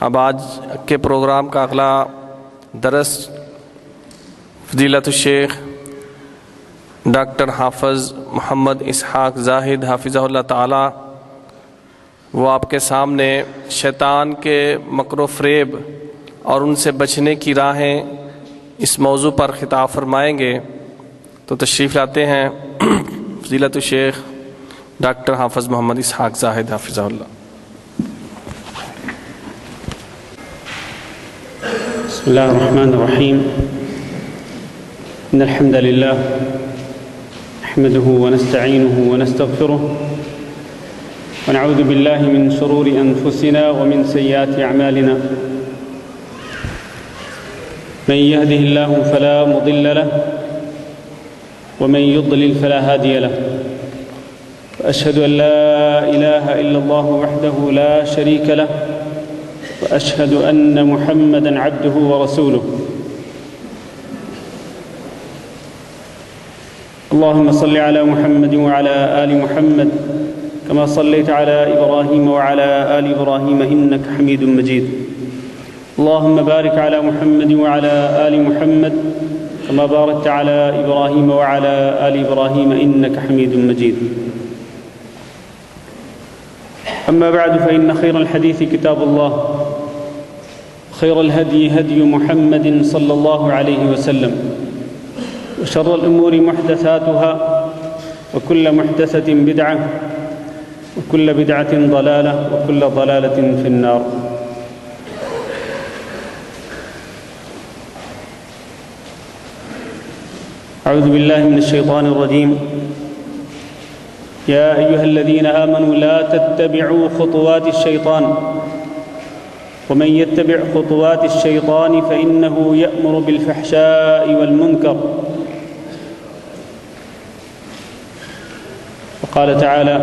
اب آج کے پروگرام کا اگلا درس فضیلت الشیخ ڈاکٹر حافظ محمد اسحاق زاہد حافظہ اللہ تعالی وہ آپ کے سامنے شیطان کے مکر و فریب اور ان سے بچنے کی راہیں اس موضوع پر خطاب فرمائیں گے، تو تشریف لاتے ہیں فضیلت الشیخ ڈاکٹر حافظ محمد اسحاق زاہد حافظہ اللہ۔ بسم اللہ الرحمن الرحیم، ان الحمد للہ نحمده ونستعینه ونستغفره ونعوذ باللہ من شرور انفسنا ومن سیئات اعمالنا، من يهده الله فلا مضل له ومن يضلل فلا هادي له، وأشهد أن لا إله إلا الله وحده لا شريك له، وأشهد أن محمدًا عبده ورسوله۔ اللهم صل على محمد وعلى آل محمد كما صليت على إبراهيم وعلى آل إبراهيم إنك حميد مجيد۔ اللهم بارك على محمد وعلى آل محمد كما باركت على إبراهيم وعلى آل إبراهيم إنك حميد مجيد۔ أما بعد، فإن خير الحديث كتاب الله، خير الهدي هدي محمد صلى الله عليه وسلم، وشر الأمور محدثاتها، وكل محدثة بدعة، وكل بدعة ضلالة، وكل ضلالة في النار۔ أعوذ بالله من الشيطان الرجيم، يا أيها الذين آمنوا لا تتبعوا خطوات الشيطان، ومن يتبع خطوات الشيطان فإنه يأمر بالفحشاء والمنكر، وقال تعالى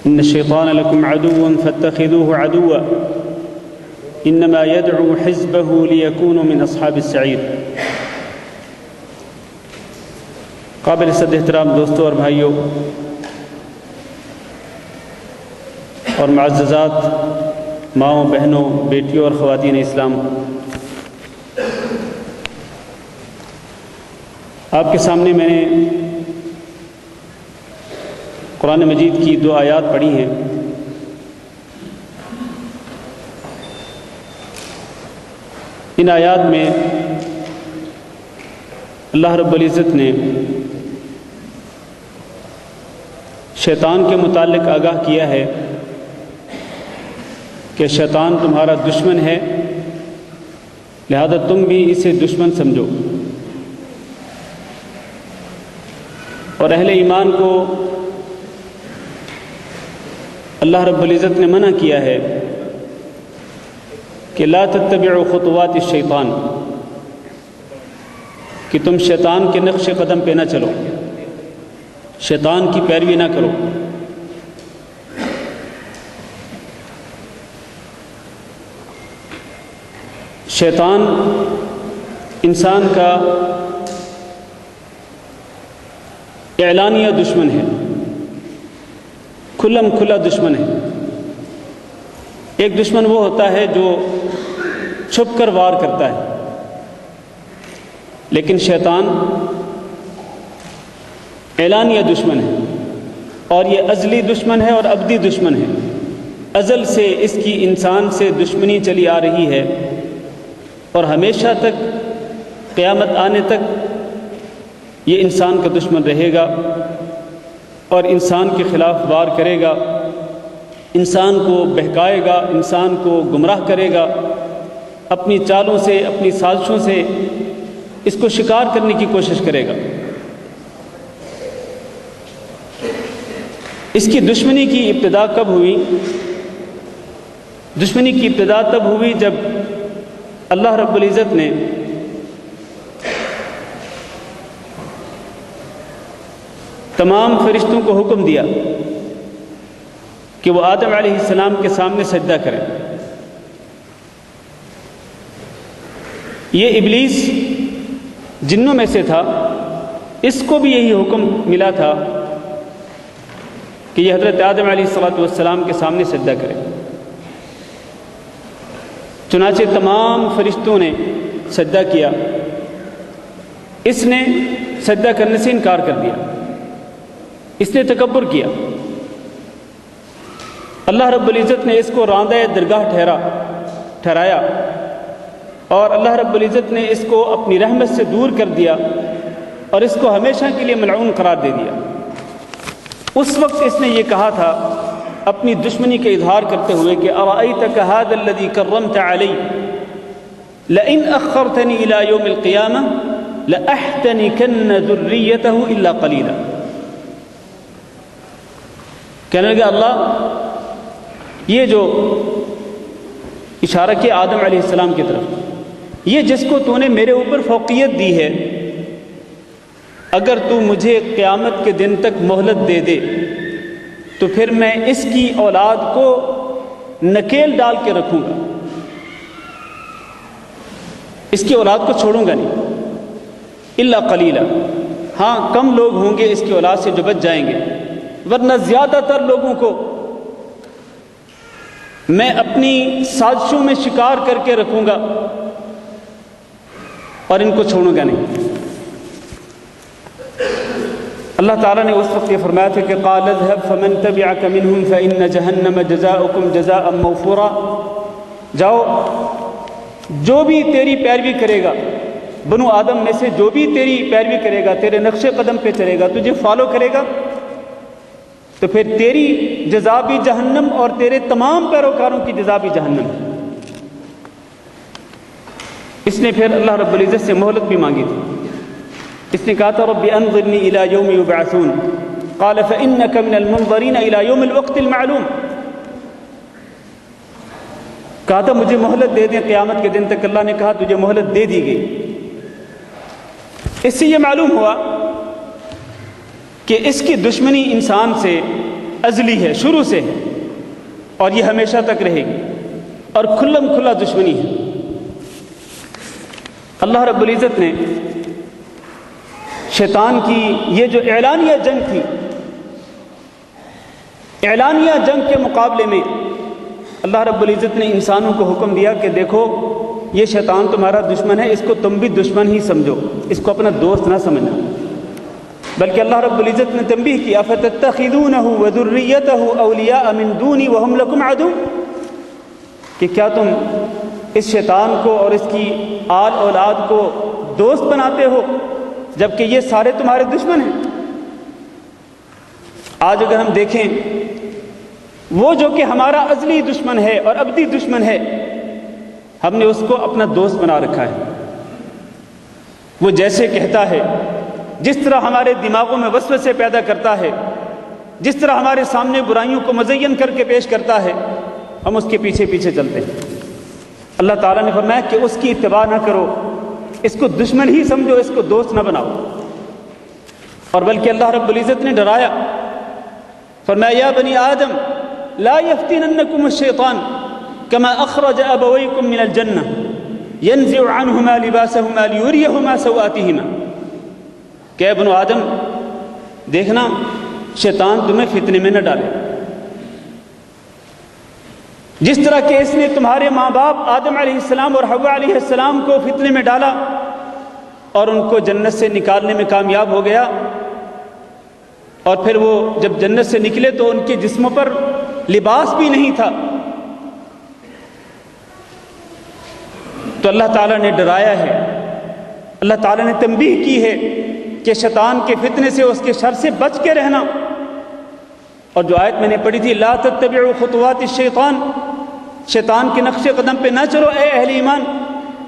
إن الشيطان لكم عدو فاتخذوه عدوا إنما يدعو حزبه ليكونوا من أصحاب السعير۔ قابل صد احترام دوستوں اور بھائیوں اور معززات ماؤں، بہنوں، بیٹیوں اور خواتین اسلام، آپ کے سامنے میں نے قرآن مجید کی 2 آیات پڑھی ہیں۔ ان آیات میں اللہ رب العزت نے شیطان کے متعلق آگاہ کیا ہے کہ شیطان تمہارا دشمن ہے، لہذا تم بھی اسے دشمن سمجھو، اور اہل ایمان کو اللہ رب العزت نے منع کیا ہے کہ لا تتبعوا خطوات الشیطان، کہ تم شیطان کے نقش قدم پہ نہ چلو، شیطان کی پیروی نہ کرو۔ شیطان انسان کا اعلانیہ دشمن ہے، کھلم کھلا دشمن ہے۔ ایک دشمن وہ ہوتا ہے جو چھپ کر وار کرتا ہے، لیکن شیطان اعلانیہ دشمن ہے، اور یہ ازلی دشمن ہے اور ابدی دشمن ہے۔ ازل سے اس کی انسان سے دشمنی چلی آ رہی ہے، اور ہمیشہ تک، قیامت آنے تک یہ انسان کا دشمن رہے گا، اور انسان کے خلاف وار کرے گا، انسان کو بہکائے گا، انسان کو گمراہ کرے گا، اپنی چالوں سے، اپنی سازشوں سے اس کو شکار کرنے کی کوشش کرے گا۔ اس کی دشمنی کی ابتدا کب ہوئی؟ دشمنی کی ابتدا تب ہوئی جب اللہ رب العزت نے تمام فرشتوں کو حکم دیا کہ وہ آدم علیہ السلام کے سامنے سجدہ کریں۔ یہ ابلیس جنوں میں سے تھا، اس کو بھی یہی حکم ملا تھا کہ یہ حضرت آدم علیہ السلام کے سامنے سجدہ کرے، چنانچہ تمام فرشتوں نے سجدہ کیا، اس نے سجدہ کرنے سے انکار کر دیا، اس نے تکبر کیا۔ اللہ رب العزت نے اس کو راندہ درگاہ ٹھہرایا اور اللہ رب العزت نے اس کو اپنی رحمت سے دور کر دیا اور اس کو ہمیشہ کے لیے ملعون قرار دے دیا۔ اس وقت اس نے یہ کہا تھا اپنی دشمنی کا اظہار کرتے ہوئے کہ ارأیتک ھذا الذی کرمت علی لئن اخرتنی الی یوم القیامہ لأحتنکن ذریتہ الا قلیلا۔ کہنے لگا اللہ یہ جو اشارہ کیا آدم علیہ السلام کی طرف، یہ جس کو تو نے میرے اوپر فوقیت دی ہے، اگر تو مجھے قیامت کے دن تک مہلت دے دے تو پھر میں اس کی اولاد کو نکیل ڈال کے رکھوں گا، اس کی اولاد کو چھوڑوں گا نہیں، الا قلیلا، ہاں کم لوگ ہوں گے اس کی اولاد سے جو بچ جائیں گے، ورنہ زیادہ تر لوگوں کو میں اپنی سازشوں میں شکار کر کے رکھوں گا اور ان کو چھوڑوں گا نہیں۔ اللہ تعالیٰ نے اس وقت یہ فرمایا تھا کہ قال اذهب فمن تبعك منهم فإن جهنم جزاؤكم جزاء موفورا، جاؤ جو بھی تیری پیروی کرے گا، بنو آدم میں سے جو بھی تیری پیروی کرے گا، تیرے نقش قدم پہ چلے گا، تجھے فالو کرے گا، تو پھر تیری جزا بھی جہنم اور تیرے تمام پیروکاروں کی جزا بھی جہنم۔ اس نے پھر اللہ رب العزت سے مہلت بھی مانگی تھی، اس نے کہا تھا رب انظرنی الی یوم یبعثون قال فانک من المنظرین الی یوم الوقت المعلوم، کہا تھا مجھے مہلت دے دیں قیامت کے دن تک، اللہ نے کہا تجھے مہلت دے دی گئی۔ اس سے یہ معلوم ہوا کہ اس کی دشمنی انسان سے ازلی ہے، شروع سے ہے، اور یہ ہمیشہ تک رہے گی اور کھلم کھلا دشمنی ہے۔ اللہ رب العزت نے شیطان کی یہ جو اعلانیہ جنگ تھی، اعلانیہ جنگ کے مقابلے میں اللہ رب العزت نے انسانوں کو حکم دیا کہ دیکھو یہ شیطان تمہارا دشمن ہے، اس کو تم بھی دشمن ہی سمجھو، اس کو اپنا دوست نہ سمجھنا، بلکہ اللہ رب العزت نے تنبیہ کی افتتخذونہ وذریتہ اولیاء من دونی وہم لکم عدو، کہ کیا تم اس شیطان کو اور اس کی آل اولاد کو دوست بناتے ہو جبکہ یہ سارے تمہارے دشمن ہیں۔ آج اگر ہم دیکھیں وہ جو کہ ہمارا ازلی دشمن ہے اور ابدی دشمن ہے، ہم نے اس کو اپنا دوست بنا رکھا ہے۔ وہ جیسے کہتا ہے، جس طرح ہمارے دماغوں میں وسوسے پیدا کرتا ہے، جس طرح ہمارے سامنے برائیوں کو مزین کر کے پیش کرتا ہے، ہم اس کے پیچھے پیچھے چلتے ہیں۔ اللہ تعالیٰ نے فرمایا کہ اس کی اتباع نہ کرو، اس کو دشمن ہی سمجھو، اس کو دوست نہ بناؤ۔ اور بلکہ اللہ رب العزت نے ڈرایا، فرمایا یا بنی آدم لا یفتننکم الشیطان کما اخرج ابویکم من الجنہ ینزع عنہما لباسہما لیریہما سوآتہما، کہ بنو آدم دیکھنا شیطان تمہیں فتنے میں نہ ڈالے، جس طرح کہ اس نے تمہارے ماں باپ آدم علیہ السلام اور حوا علیہ السلام کو فتنے میں ڈالا اور ان کو جنت سے نکالنے میں کامیاب ہو گیا، اور پھر وہ جب جنت سے نکلے تو ان کے جسموں پر لباس بھی نہیں تھا۔ تو اللہ تعالیٰ نے ڈرایا ہے، اللہ تعالیٰ نے تنبیہ کی ہے کہ شیطان کے فتنے سے، اس کے شر سے بچ کے رہنا۔ اور جو آیت میں نے پڑھی تھی لا تتبعوا خطوات الشیطان، شیطان کے نقش قدم پہ نہ چلو اے اہل ایمان،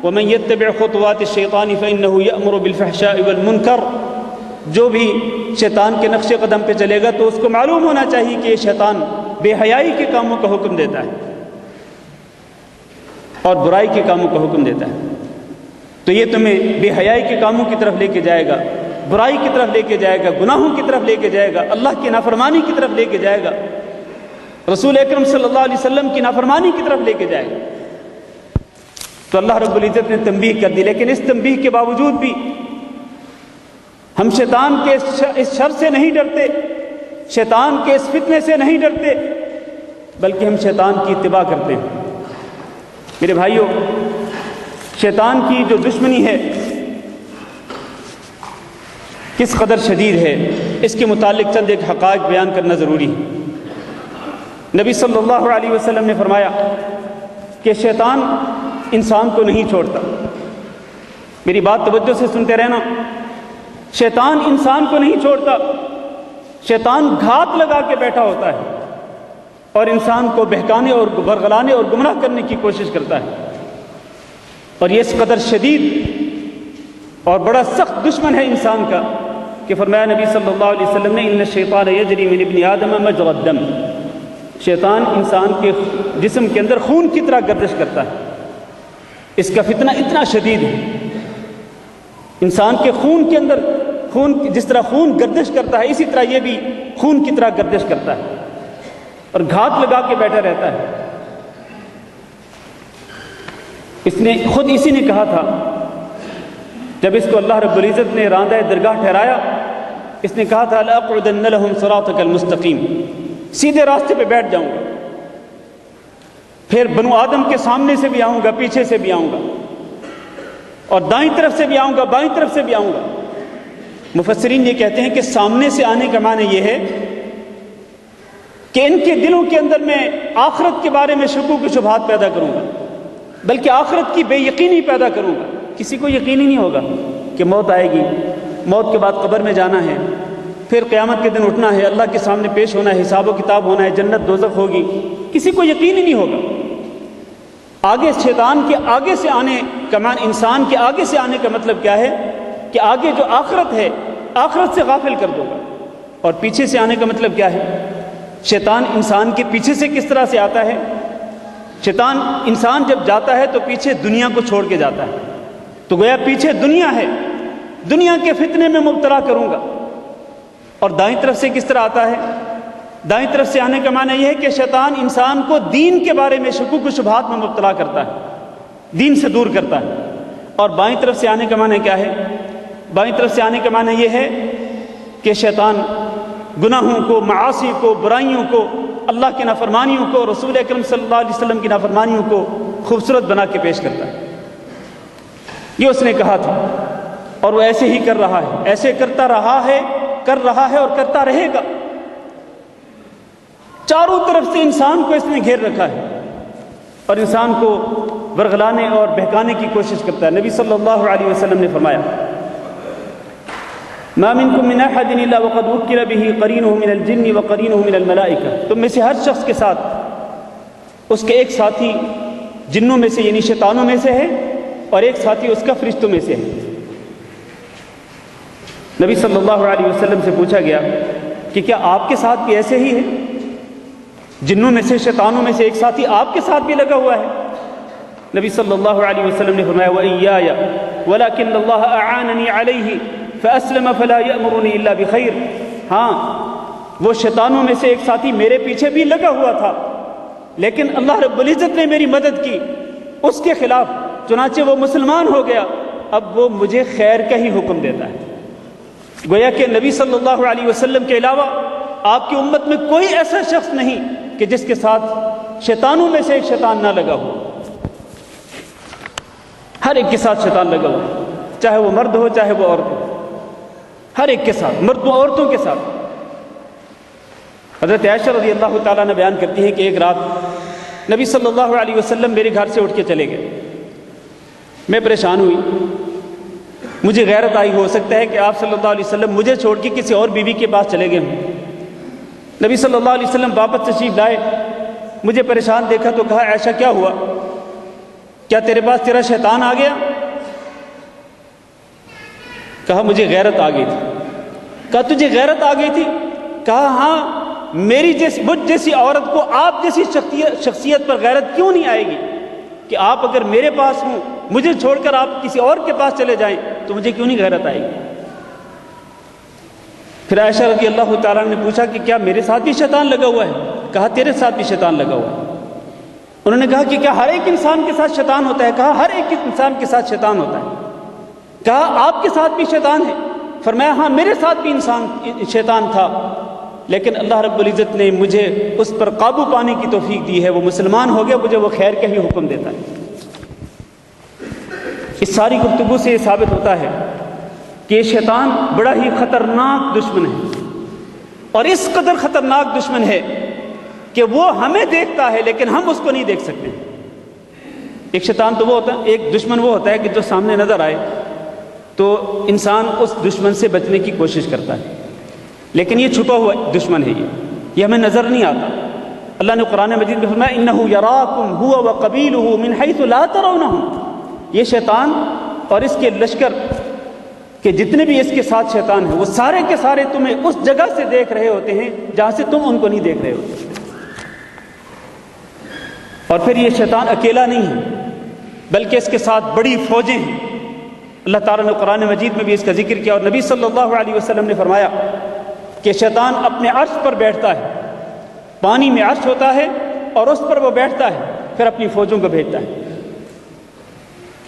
ومن یتبع خطوات الشیطان فإنہ یأمر بالفحشاء والمنکر، جو بھی شیطان کے نقش قدم پہ چلے گا تو اس کو معلوم ہونا چاہیے کہ یہ شیطان بے حیائی کے کاموں کا حکم دیتا ہے اور برائی کے کاموں کا حکم دیتا ہے۔ تو یہ تمہیں بے حیائی کے کاموں کی طرف لے کے جائے گا، برائی کی طرف لے کے جائے گا، گناہوں کی طرف لے کے جائے گا، اللہ کی نافرمانی کی طرف لے کے جائے گا، رسول اکرم صلی اللہ علیہ وسلم کی نافرمانی کی طرف لے کے جائے گا۔ تو اللہ رب العزت نے تنبیہ کر دی، لیکن اس تنبیہ کے باوجود بھی ہم شیطان کے اس شر سے نہیں ڈرتے، شیطان کے اس فتنے سے نہیں ڈرتے، بلکہ ہم شیطان کی اتباع کرتے ہیں۔ میرے بھائیوں، شیطان کی جو دشمنی ہے کس قدر شدید ہے، اس کے متعلق چند ایک حقائق بیان کرنا ضروری ہے۔ نبی صلی اللہ علیہ وسلم نے فرمایا کہ شیطان انسان کو نہیں چھوڑتا۔ میری بات توجہ سے سنتے رہنا، شیطان انسان کو نہیں چھوڑتا، شیطان گھات لگا کے بیٹھا ہوتا ہے اور انسان کو بہکانے اور ورغلانے اور گمراہ کرنے کی کوشش کرتا ہے، اور یہ اس قدر شدید اور بڑا سخت دشمن ہے انسان کا کہ فرمایا نبی صلی اللہ علیہ وسلم نے ان الشیطان یجری من ابن آدم مجرى الدم، شیطان انسان کے جسم کے اندر خون کی طرح گردش کرتا ہے۔ اس کا فتنہ اتنا شدید ہے، انسان کے خون کے اندر جس طرح خون گردش کرتا ہے اسی طرح یہ بھی خون کی طرح گردش کرتا ہے اور گھات لگا کے بیٹھا رہتا ہے۔ اسی نے کہا تھا جب اس کو اللہ رب العزت نے راندہ درگاہ ٹھہرایا، اس نے کہا تھا لَأَقْعُدَنَّ لَهُمْ صِرَاطَكَ الْمُسْتَقِيمَ، سیدھے راستے پہ بیٹھ جاؤں گا، پھر بنو آدم کے سامنے سے بھی آؤں گا، پیچھے سے بھی آؤں گا، اور دائیں طرف سے بھی آؤں گا، بائیں طرف سے بھی آؤں گا۔ مفسرین یہ کہتے ہیں کہ سامنے سے آنے کا معنی یہ ہے کہ ان کے دلوں کے اندر میں آخرت کے بارے میں شکوک و شبہات پیدا کروں گا، بلکہ آخرت کی بے یقینی پیدا کروں گا۔ کسی کو یقین ہی نہیں ہوگا کہ موت آئے گی، موت کے بعد قبر میں جانا ہے، پھر قیامت کے دن اٹھنا ہے، اللہ کے سامنے پیش ہونا ہے، حساب و کتاب ہونا ہے، جنت دوزخ ہوگی، کسی کو یقین ہی نہیں ہوگا۔ آگے شیطان کے آگے سے آنے کا معنی، انسان کے آگے سے آنے کا مطلب کیا ہے کہ آگے جو آخرت ہے آخرت سے غافل کر دو گا، اور پیچھے سے آنے کا مطلب کیا ہے؟ شیطان انسان کے پیچھے سے کس طرح سے آتا ہے؟ شیطان انسان جب جاتا ہے تو پیچھے دنیا کو چھوڑ کے جاتا ہے، تو گویا پیچھے دنیا ہے، دنیا کے فتنے میں مبتلا کروں گا۔ اور دائیں طرف سے کس طرح آتا ہے؟ دائیں طرف سے آنے کا معنی یہ ہے کہ شیطان انسان کو دین کے بارے میں شکوک و شبہات میں مبتلا کرتا ہے، دین سے دور کرتا ہے۔ اور بائیں طرف سے آنے کا معنی کیا ہے؟ بائیں طرف سے آنے کا معنی یہ ہے کہ شیطان گناہوں کو، معاصی کو، برائیوں کو، اللہ کی نافرمانیوں کو، رسول اکرم صلی اللہ علیہ وسلم کی نافرمانیوں کو خوبصورت بنا کے پیش کرتا ہے۔ یہ اس نے کہا تھا، اور وہ ایسے ہی کر رہا ہے، ایسے کرتا رہا ہے، کر رہا ہے اور کرتا رہے گا۔ چاروں طرف سے انسان کو اس نے گھیر رکھا ہے اور انسان کو ورغلانے اور بہکانے کی کوشش کرتا ہے۔ نبی صلی اللہ علیہ وسلم نے فرمایا ما منکم من احد الا وقد وکل به قرینہ من الجن وقرینہ من الملائکہ، تم میں سے ہر شخص کے ساتھ اس کے ایک ساتھی جنوں میں سے یعنی شیطانوں میں سے ہے، اور ایک ساتھی اس کا فرشتوں میں سے ہے۔ نبی صلی اللہ علیہ وسلم سے پوچھا گیا کہ کیا آپ کے ساتھ بھی ایسے ہی ہے؟ جنوں میں سے، شیطانوں میں سے ایک ساتھی آپ کے ساتھ بھی لگا ہوا ہے؟ نبی صلی اللہ علیہ وسلم نے فرمایا وَإِيَّايَ وَلَكِنَّ اللَّهَ أَعَانَنِي عَلَيْهِ فَأَسْلَمَ فَلَا يَأْمُرُنِي إِلَّا بِخَيْرٍ، ہاں وہ شیطانوں میں سے ایک ساتھی میرے پیچھے بھی لگا ہوا تھا، لیکن اللہ رب العزت نے میری مدد کی اس کے خلاف، چنانچہ وہ مسلمان ہو گیا، اب وہ مجھے خیر کا ہی حکم دیتا ہے۔ گویا کہ نبی صلی اللہ علیہ وسلم کے علاوہ آپ کی امت میں کوئی ایسا شخص نہیں کہ جس کے ساتھ شیطانوں میں سے ایک شیطان نہ لگا ہو۔ ہر ایک کے ساتھ شیطان لگا ہوا، چاہے وہ مرد ہو چاہے وہ عورت ہو، ہر ایک کے ساتھ، مردوں عورتوں کے ساتھ۔ حضرت عائشہ رضی اللہ تعالیٰ نے بیان کرتی ہیں کہ ایک رات نبی صلی اللہ علیہ وسلم میرے گھر سے اٹھ کے چلے گئے، میں پریشان ہوئی، مجھے غیرت آئی، ہو سکتا ہے کہ آپ صلی اللہ علیہ وسلم مجھے چھوڑ کے کسی اور بیوی کے پاس چلے گئے ہوں۔ نبی صلی اللہ علیہ وسلم واپس تشریف لائے، مجھے پریشان دیکھا تو کہا عائشہ کیا ہوا؟ کیا تیرے پاس تیرا شیطان آ گیا؟ کہا مجھے غیرت آ گئی تھی۔ کہا تجھے غیرت آ گئی تھی؟ کہا ہاں، مجھ جیسی عورت کو آپ جیسی شخصیت پر غیرت کیوں نہیں آئے گی کہ آپ اگر میرے پاس ہوں، مجھے چھوڑ کر آپ کسی اور کے پاس چلے جائیں تو مجھے کیوں نہیں غیرت آئے گی؟ پھر عائشہ رضی اللہ تعالیٰ نے پوچھا کہ کیا میرے ساتھ بھی شیطان لگا ہوا ہے؟ کہا تیرے ساتھ بھی شیطان لگا ہوا ہے۔ انہوں نے کہا کہ کیا ہر ایک انسان کے ساتھ شیطان ہوتا ہے؟ کہا ہر ایک انسان کے ساتھ شیطان ہوتا ہے۔ کہا آپ کے ساتھ بھی شیطان ہے؟ فرمایا ہاں میرے ساتھ بھی شیطان تھا، لیکن اللہ رب العزت نے مجھے اس پر قابو پانے کی توفیق دی ہے، وہ مسلمان ہو گیا، مجھے وہ خیر کا ہی حکم دیتا ہے۔ اس ساری گفتگو سے یہ ثابت ہوتا ہے کہ یہ شیطان بڑا ہی خطرناک دشمن ہے، اور اس قدر خطرناک دشمن ہے کہ وہ ہمیں دیکھتا ہے لیکن ہم اس کو نہیں دیکھ سکتے۔ ایک شیطان تو وہ ہوتا ہے، ایک دشمن وہ ہوتا ہے کہ جو سامنے نظر آئے تو انسان اس دشمن سے بچنے کی کوشش کرتا ہے، لیکن یہ چھپا ہوا دشمن ہے، یہ ہمیں نظر نہیں آتا۔ اللہ نے قرآن مجید میں فرمایا اِنَّهُ يَرَاكُمْ هُوَ وَقَبِيلُهُ مِنْ حَيْثُ لَا تَرَوْنَهُمْ، یہ شیطان اور اس کے لشکر کہ جتنے بھی اس کے ساتھ شیطان ہیں وہ سارے کے سارے تمہیں اس جگہ سے دیکھ رہے ہوتے ہیں جہاں سے تم ان کو نہیں دیکھ رہے ہوتے۔ اور پھر یہ شیطان اکیلا نہیں ہے بلکہ اس کے ساتھ بڑی فوجیں ہیں۔ اللہ تعالیٰ نے قرآن مجید میں بھی اس کا ذکر کیا، اور نبی صلی اللہ علیہ وسلم نے فرمایا کہ شیطان اپنے عرش پر بیٹھتا ہے، پانی میں عرش ہوتا ہے اور اس پر وہ بیٹھتا ہے، پھر اپنی فوجوں کو بھیجتا ہے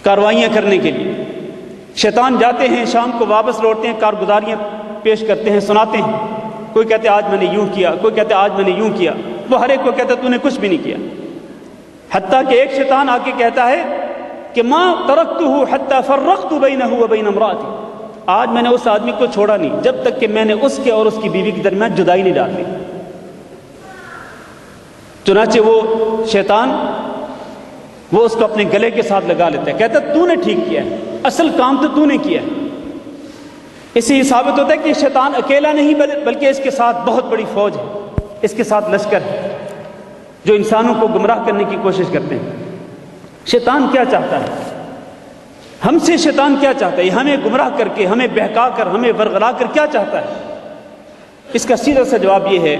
کارروائیاں کرنے کے لیے۔ شیطان جاتے ہیں، شام کو واپس لوٹتے ہیں، کارگزاریاں پیش کرتے ہیں، سناتے ہیں، کوئی کہتے آج میں نے یوں کیا، کوئی کہتے آج میں نے یوں کیا، وہ ہر ایک کو کہتا تو نے کچھ بھی نہیں کیا، حتیٰ کہ ایک شیطان آ کے کہتا ہے کہ ما ترکتہ حتی فرقت بینہ و بین امراتی، آج میں نے اس آدمی کو چھوڑا نہیں جب تک کہ میں نے اس کے اور اس کی بیوی کے درمیان جدائی نہیں ڈال دی۔ چنانچہ وہ شیطان وہ اس کو اپنے گلے کے ساتھ لگا لیتا ہے، کہتا تو نے ٹھیک کیا ہے، اصل کام تو نے کیا ہے۔ اس سے یہ ثابت ہوتا ہے کہ شیطان اکیلا نہیں بلکہ اس کے ساتھ بہت بڑی فوج ہے، اس کے ساتھ لشکر ہے جو انسانوں کو گمراہ کرنے کی کوشش کرتے ہیں۔ شیطان کیا چاہتا ہے؟ ہم سے شیطان کیا چاہتا ہے؟ ہمیں گمراہ کر کے، ہمیں بہکا کر، ہمیں ورغلا کر کیا چاہتا ہے؟ اس کا سیدھا سا جواب یہ ہے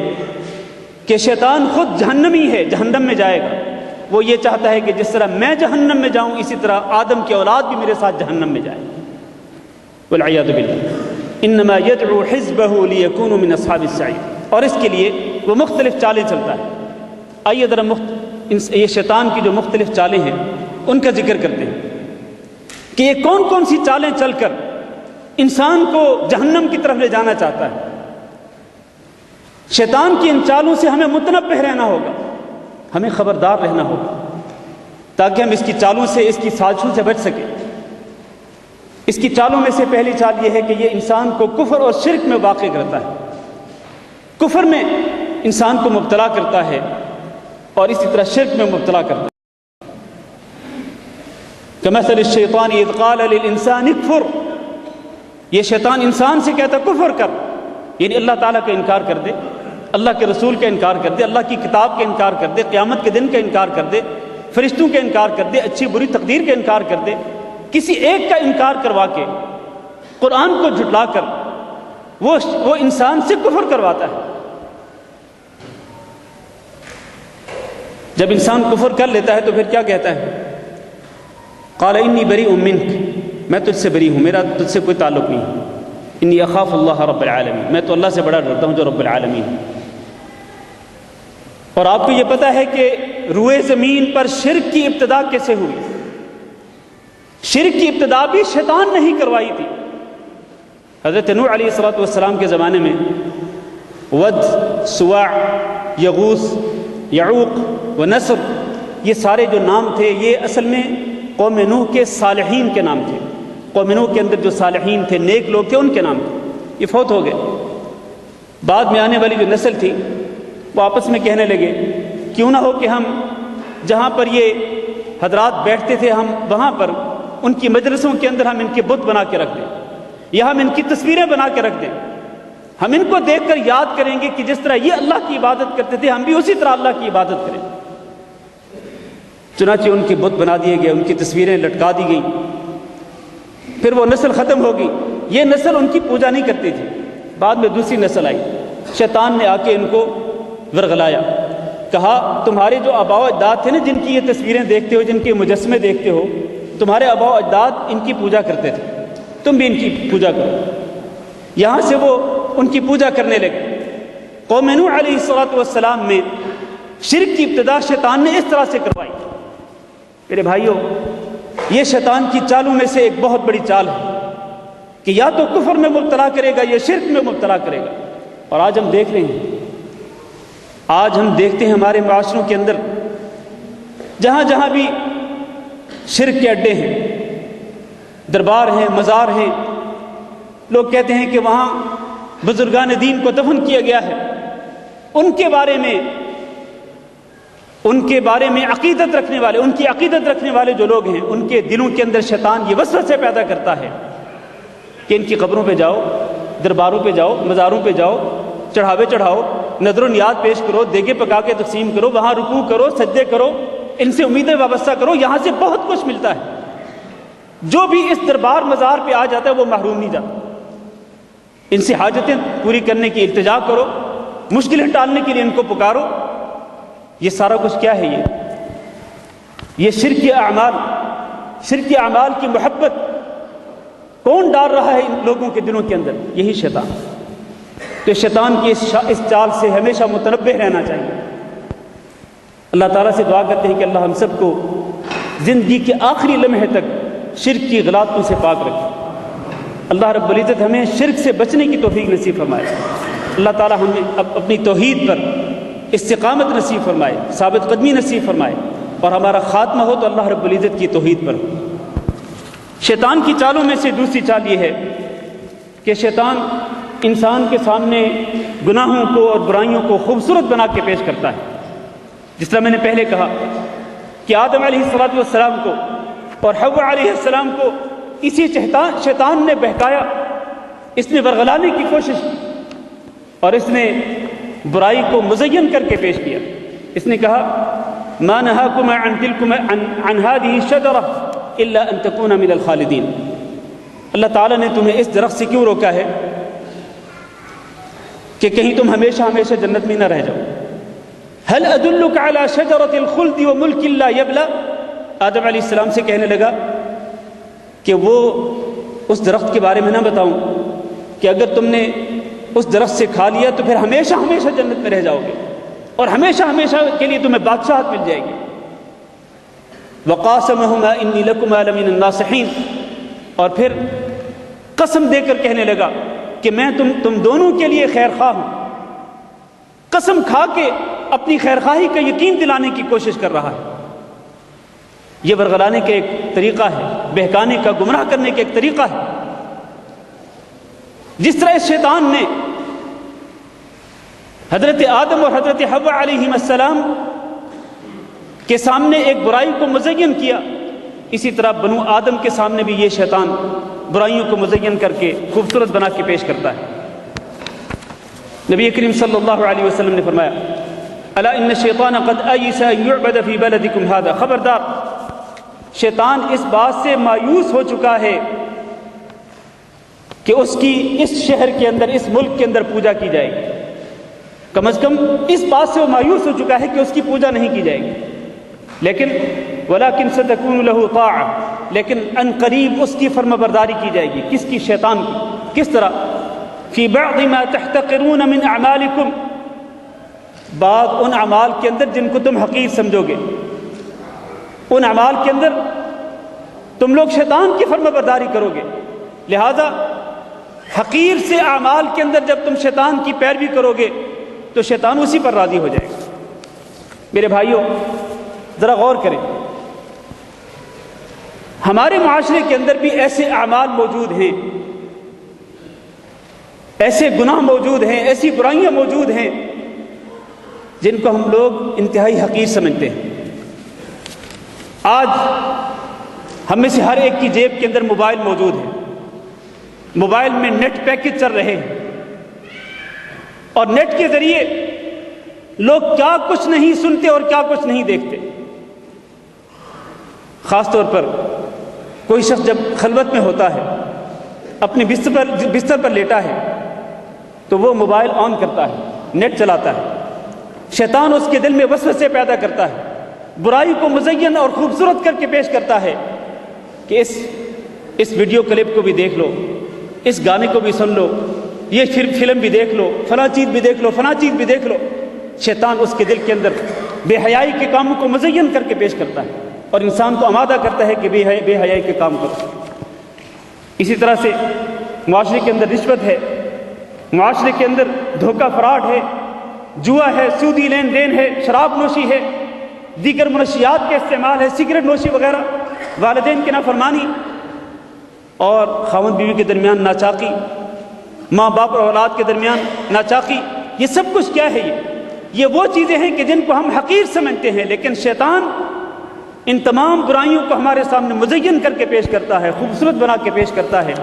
کہ شیطان خود جہنمی ہے، جہنم میں جائے گا۔ وہ یہ چاہتا ہے کہ جس طرح میں جہنم میں جاؤں اسی طرح آدم کی اولاد بھی میرے ساتھ جہنم میں جائے، والعیاذ باللہ۔ انما یدعو حزبہ لیکونوا من اصحاب السعیر، اور اس کے لیے وہ مختلف چالیں چلتا ہے۔ آئیے ذرا یہ شیطان کی جو مختلف چالیں ہیں ان کا ذکر کرتے ہیں کہ یہ کون کون سی چالیں چل کر انسان کو جہنم کی طرف لے جانا چاہتا ہے۔ شیطان کی ان چالوں سے ہمیں متنبہ رہنا ہوگا، ہمیں خبردار رہنا ہوگا تاکہ ہم اس کی چالوں سے، اس کی سازشوں سے بچ سکیں۔ اس کی چالوں میں سے پہلی چال یہ ہے کہ یہ انسان کو کفر اور شرک میں واقع کرتا ہے، کفر میں انسان کو مبتلا کرتا ہے اور اسی طرح شرک میں مبتلا کرتا ہے۔ کمثل الشیطان اذ قال للانسان اکفر، یہ شیطان انسان سے کہتا کفر کر، یعنی اللہ تعالیٰ کا انکار کر دے، اللہ کے رسول کا انکار کر دے، اللہ کی کتاب کا انکار کر دے، قیامت کے دن کا انکار کر دے، فرشتوں کا انکار کر دے، اچھی بری تقدیر کا انکار کر دے، کسی ایک کا انکار کروا کے قرآن کو جھٹلا کر وہ انسان سے کفر کرواتا ہے۔ جب انسان کفر کر لیتا ہے تو پھر کیا کہتا ہے؟ قال انی بریء منک، میں تجھ سے بری ہوں، میرا تجھ سے کوئی تعلق نہیں، انی اخاف اللہ رب العالمین، میں تو اللہ سے بڑا ڈرتا ہوں جو رب العالمین ہے۔ اور آپ کو یہ پتہ ہے کہ روئے زمین پر شرک کی ابتدا کیسے ہوئی؟ شرک کی ابتدا بھی شیطان نہیں کروائی تھی۔ حضرت نوح علیہ السلام کے زمانے میں ود، سواع، یغوث، یعوق و نصر، یہ سارے جو نام تھے یہ اصل میں قوم نوح کے صالحین کے نام تھے۔ قوم نوح کے اندر جو صالحین تھے، نیک لوگ تھے، ان کے نام تھے، یہ فوت ہو گئے۔ بعد میں آنے والی جو نسل تھی وہ آپس میں کہنے لگے کیوں نہ ہو کہ ہم جہاں پر یہ حضرات بیٹھتے تھے ہم وہاں پر ان کی مجلسوں کے اندر ہم ان کے بت بنا کے رکھ دیں، یا ہم ان کی تصویریں بنا کے رکھ دیں، ہم ان کو دیکھ کر یاد کریں گے کہ جس طرح یہ اللہ کی عبادت کرتے تھے ہم بھی اسی طرح اللہ کی عبادت کریں۔ چنانچہ ان کے بت بنا دیے گئے، ان کی تصویریں لٹکا دی گئیں، پھر وہ نسل ختم ہو گئی۔ یہ نسل ان کی پوجا نہیں کرتی تھی۔ بعد میں دوسری نسل آئی، شیطان نے آ کے ان کو ورغلایا، کہا تمہارے جو آباء و اجداد تھے نا جن کی یہ تصویریں دیکھتے ہو، جن کے مجسمے دیکھتے ہو، تمہارے آباء و اجداد ان کی پوجا کرتے تھے، تم بھی ان کی پوجا کرو۔ یہاں سے وہ ان کی پوجا کرنے لگے۔ قوم نوح علیہ السلام میں شرک کی ابتدا شیطان نے اس طرح سے کروائی۔ میرے بھائیوں، یہ شیطان کی چالوں میں سے ایک بہت بڑی چال ہے کہ یا تو کفر میں مبتلا کرے گا یا شرک میں مبتلا کرے گا۔ اور آج ہم دیکھ رہے ہیں، آج ہم دیکھتے ہیں ہمارے معاشروں کے اندر جہاں جہاں بھی شرک کے اڈے ہیں، دربار ہیں، مزار ہیں، لوگ کہتے ہیں کہ وہاں بزرگان دین کو دفن کیا گیا ہے، ان کے بارے میں عقیدت رکھنے والے، ان کی عقیدت رکھنے والے جو لوگ ہیں، ان کے دلوں کے اندر شیطان یہ وسوسے پیدا کرتا ہے کہ ان کی قبروں پہ جاؤ، درباروں پہ جاؤ، مزاروں پہ جاؤ، چڑھاوے چڑھاؤ، نذر و نیاز پیش کرو، دیگیں پکا کے تقسیم کرو، وہاں رکوع کرو، سجدے کرو، ان سے امیدیں وابستہ کرو، یہاں سے بہت کچھ ملتا ہے۔ جو بھی اس دربار مزار پہ آ جاتا ہے وہ محروم نہیں جاتا۔ ان سے حاجتیں پوری کرنے کی التجا کرو، مشکلیں ٹالنے کے لیے ان کو پکارو۔ یہ سارا کچھ کیا ہے؟ یہ شرک اعمال کی محبت کون ڈال رہا ہے ان لوگوں کے دلوں کے اندر؟ یہی شیطان۔ تو شیطان کی اس چال سے ہمیشہ متنبہ رہنا چاہیے۔ اللہ تعالیٰ سے دعا کرتے ہیں کہ اللہ ہم سب کو زندگی کے آخری لمحے تک شرک کی غلاطوں سے پاک رکھے۔ اللہ رب العزت ہمیں شرک سے بچنے کی توفیق نصیب فرمائے۔ اللہ تعالیٰ ہمیں اپنی توحید پر استقامت نصیب فرمائے، ثابت قدمی نصیب فرمائے، اور ہمارا خاتمہ ہو تو اللہ رب العزت کی توحید پر۔ شیطان کی چالوں میں سے دوسری چال یہ ہے کہ شیطان انسان کے سامنے گناہوں کو اور برائیوں کو خوبصورت بنا کے پیش کرتا ہے۔ جس طرح میں نے پہلے کہا کہ آدم علیہ السلام کو اور حوا علیہ السلام کو اسی شیطان نے بہکایا، اس نے ورغلانے کی کوشش کی اور اس نے برائی کو مزین کر کے پیش کیا۔ اس نے کہا ما نهاكما عن تلكما عن هذه الشجرة الا ان تكونا من الخالدين۔ اللہ تعالیٰ نے تمہیں اس درخت سے کیوں روکا ہے کہ کہیں تم ہمیشہ ہمیشہ جنت میں نہ رہ جاؤ۔ هل ادلك على شجرة الخلد وملك لا يبلى۔ آدم علیہ السلام سے کہنے لگا کہ وہ اس درخت کے بارے میں نہ بتاؤں کہ اگر تم نے اس درخت سے کھا لیا تو پھر ہمیشہ ہمیشہ جنت میں رہ جاؤ گے اور ہمیشہ ہمیشہ کے لیے تمہیں بادشاہت مل جائے گی۔ وقاسمهما انی لکما لمن الناصحین، اور پھر قسم دے کر کہنے لگا کہ میں تم دونوں کے لیے خیر خواہ ہوں۔ قسم کھا کے اپنی خیر خواہی کا یقین دلانے کی کوشش کر رہا ہے۔ یہ ورغلانے کا ایک طریقہ ہے، بہکانے کا، گمراہ کرنے کا ایک طریقہ ہے۔ جس طرح اس شیطان نے حضرت آدم اور حضرت حوا علیہ السلام کے سامنے ایک برائی کو مزین کیا، اسی طرح بنو آدم کے سامنے بھی یہ شیطان برائیوں کو مزین کر کے خوبصورت بنا کے پیش کرتا ہے۔ نبی کریم صلی اللہ علیہ وسلم نے فرمایا الا ان الشیطان قد ایس ان یعبد فی بلدکم ھذا، خبردار شیطان اس بات سے مایوس ہو چکا ہے کہ اس کی اس شہر کے اندر، اس ملک کے اندر پوجا کی جائے گی۔ کم از کم اس بات سے وہ مایوس ہو چکا ہے کہ اس کی پوجا نہیں کی جائے گی، لیکن ولیکن ستکون لہ طاعہ، لیکن ان قریب اس کی فرما برداری کی جائے گی۔ کس کی؟ شیطان کی۔ کس طرح؟ فی بعض ما تحتقرون من اعمالکم، بعض ان اعمال کے اندر جن کو تم حقیر سمجھو گے، ان اعمال کے اندر تم لوگ شیطان کی فرما برداری کرو گے۔ لہذا حقیر سے اعمال کے اندر جب تم شیطان کی پیروی کرو گے تو شیطان اسی پر راضی ہو جائے گا۔ میرے بھائیوں ذرا غور کریں، ہمارے معاشرے کے اندر بھی ایسے اعمال موجود ہیں، ایسے گناہ موجود ہیں، ایسی برائیاں موجود ہیں جن کو ہم لوگ انتہائی حقیر سمجھتے ہیں۔ آج ہم میں سے ہر ایک کی جیب کے اندر موبائل موجود ہے، موبائل میں نیٹ پیکج چل رہے ہیں، اور نیٹ کے ذریعے لوگ کیا کچھ نہیں سنتے اور کیا کچھ نہیں دیکھتے۔ خاص طور پر کوئی شخص جب خلوت میں ہوتا ہے، اپنے بستر پر لیٹا ہے، تو وہ موبائل آن کرتا ہے، نیٹ چلاتا ہے۔ شیطان اس کے دل میں وسوسے پیدا کرتا ہے، برائی کو مزین اور خوبصورت کر کے پیش کرتا ہے کہ اس ویڈیو کلپ کو بھی دیکھ لو، اس گانے کو بھی سن لو، یہ فلم بھی دیکھ لو، فلاں چیز بھی دیکھ لو، فلاں چیز بھی دیکھ لو۔ شیطان اس کے دل کے اندر بے حیائی کے کاموں کو مزین کر کے پیش کرتا ہے اور انسان کو آمادہ کرتا ہے کہ بے حیائی کے کام کرو۔ اسی طرح سے معاشرے کے اندر رشوت ہے، معاشرے کے اندر دھوکہ فراڈ ہے، جوا ہے، سودی لین دین ہے، شراب نوشی ہے، دیگر منشیات کا استعمال ہے، سگریٹ نوشی وغیرہ، والدین کی نافرمانی، اور خاوند بیوی کے درمیان ناچاقی، ماں باپ اور اولاد کے درمیان ناچاقی، یہ سب کچھ کیا ہے؟ یہ وہ چیزیں ہیں کہ جن کو ہم حقیر سمجھتے ہیں، لیکن شیطان ان تمام برائیوں کو ہمارے سامنے مزین کر کے پیش کرتا ہے، خوبصورت بنا کے پیش کرتا ہے،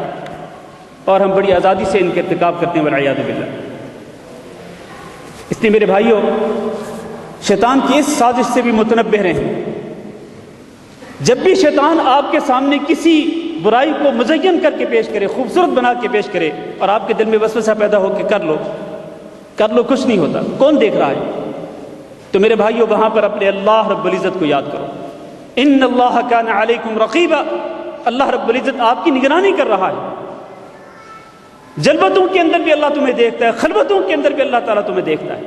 اور ہم بڑی آزادی سے ان کے ارتکاب کرتے ہیں والعیاذ باللہ۔ اس لیے میرے بھائیوں، شیطان کی اس سازش سے بھی متنبہ رہیں۔ جب بھی شیطان آپ کے سامنے کسی برائی کو مزین کر کے پیش کرے، خوبصورت بنا کے پیش کرے، اور آپ کے دل میں وسوسہ پیدا ہو کہ کر لو، کچھ نہیں ہوتا، کون دیکھ رہا ہے، تو میرے بھائیوں وہاں پر اپنے اللہ رب العزت کو یاد کرو۔ ان اللہ کان علیکم رقیبا، اللہ رب العزت آپ کی نگرانی کر رہا ہے، جلوتوں کے اندر بھی اللہ تمہیں دیکھتا ہے، خلوتوں کے اندر بھی اللہ تعالیٰ تمہیں دیکھتا ہے۔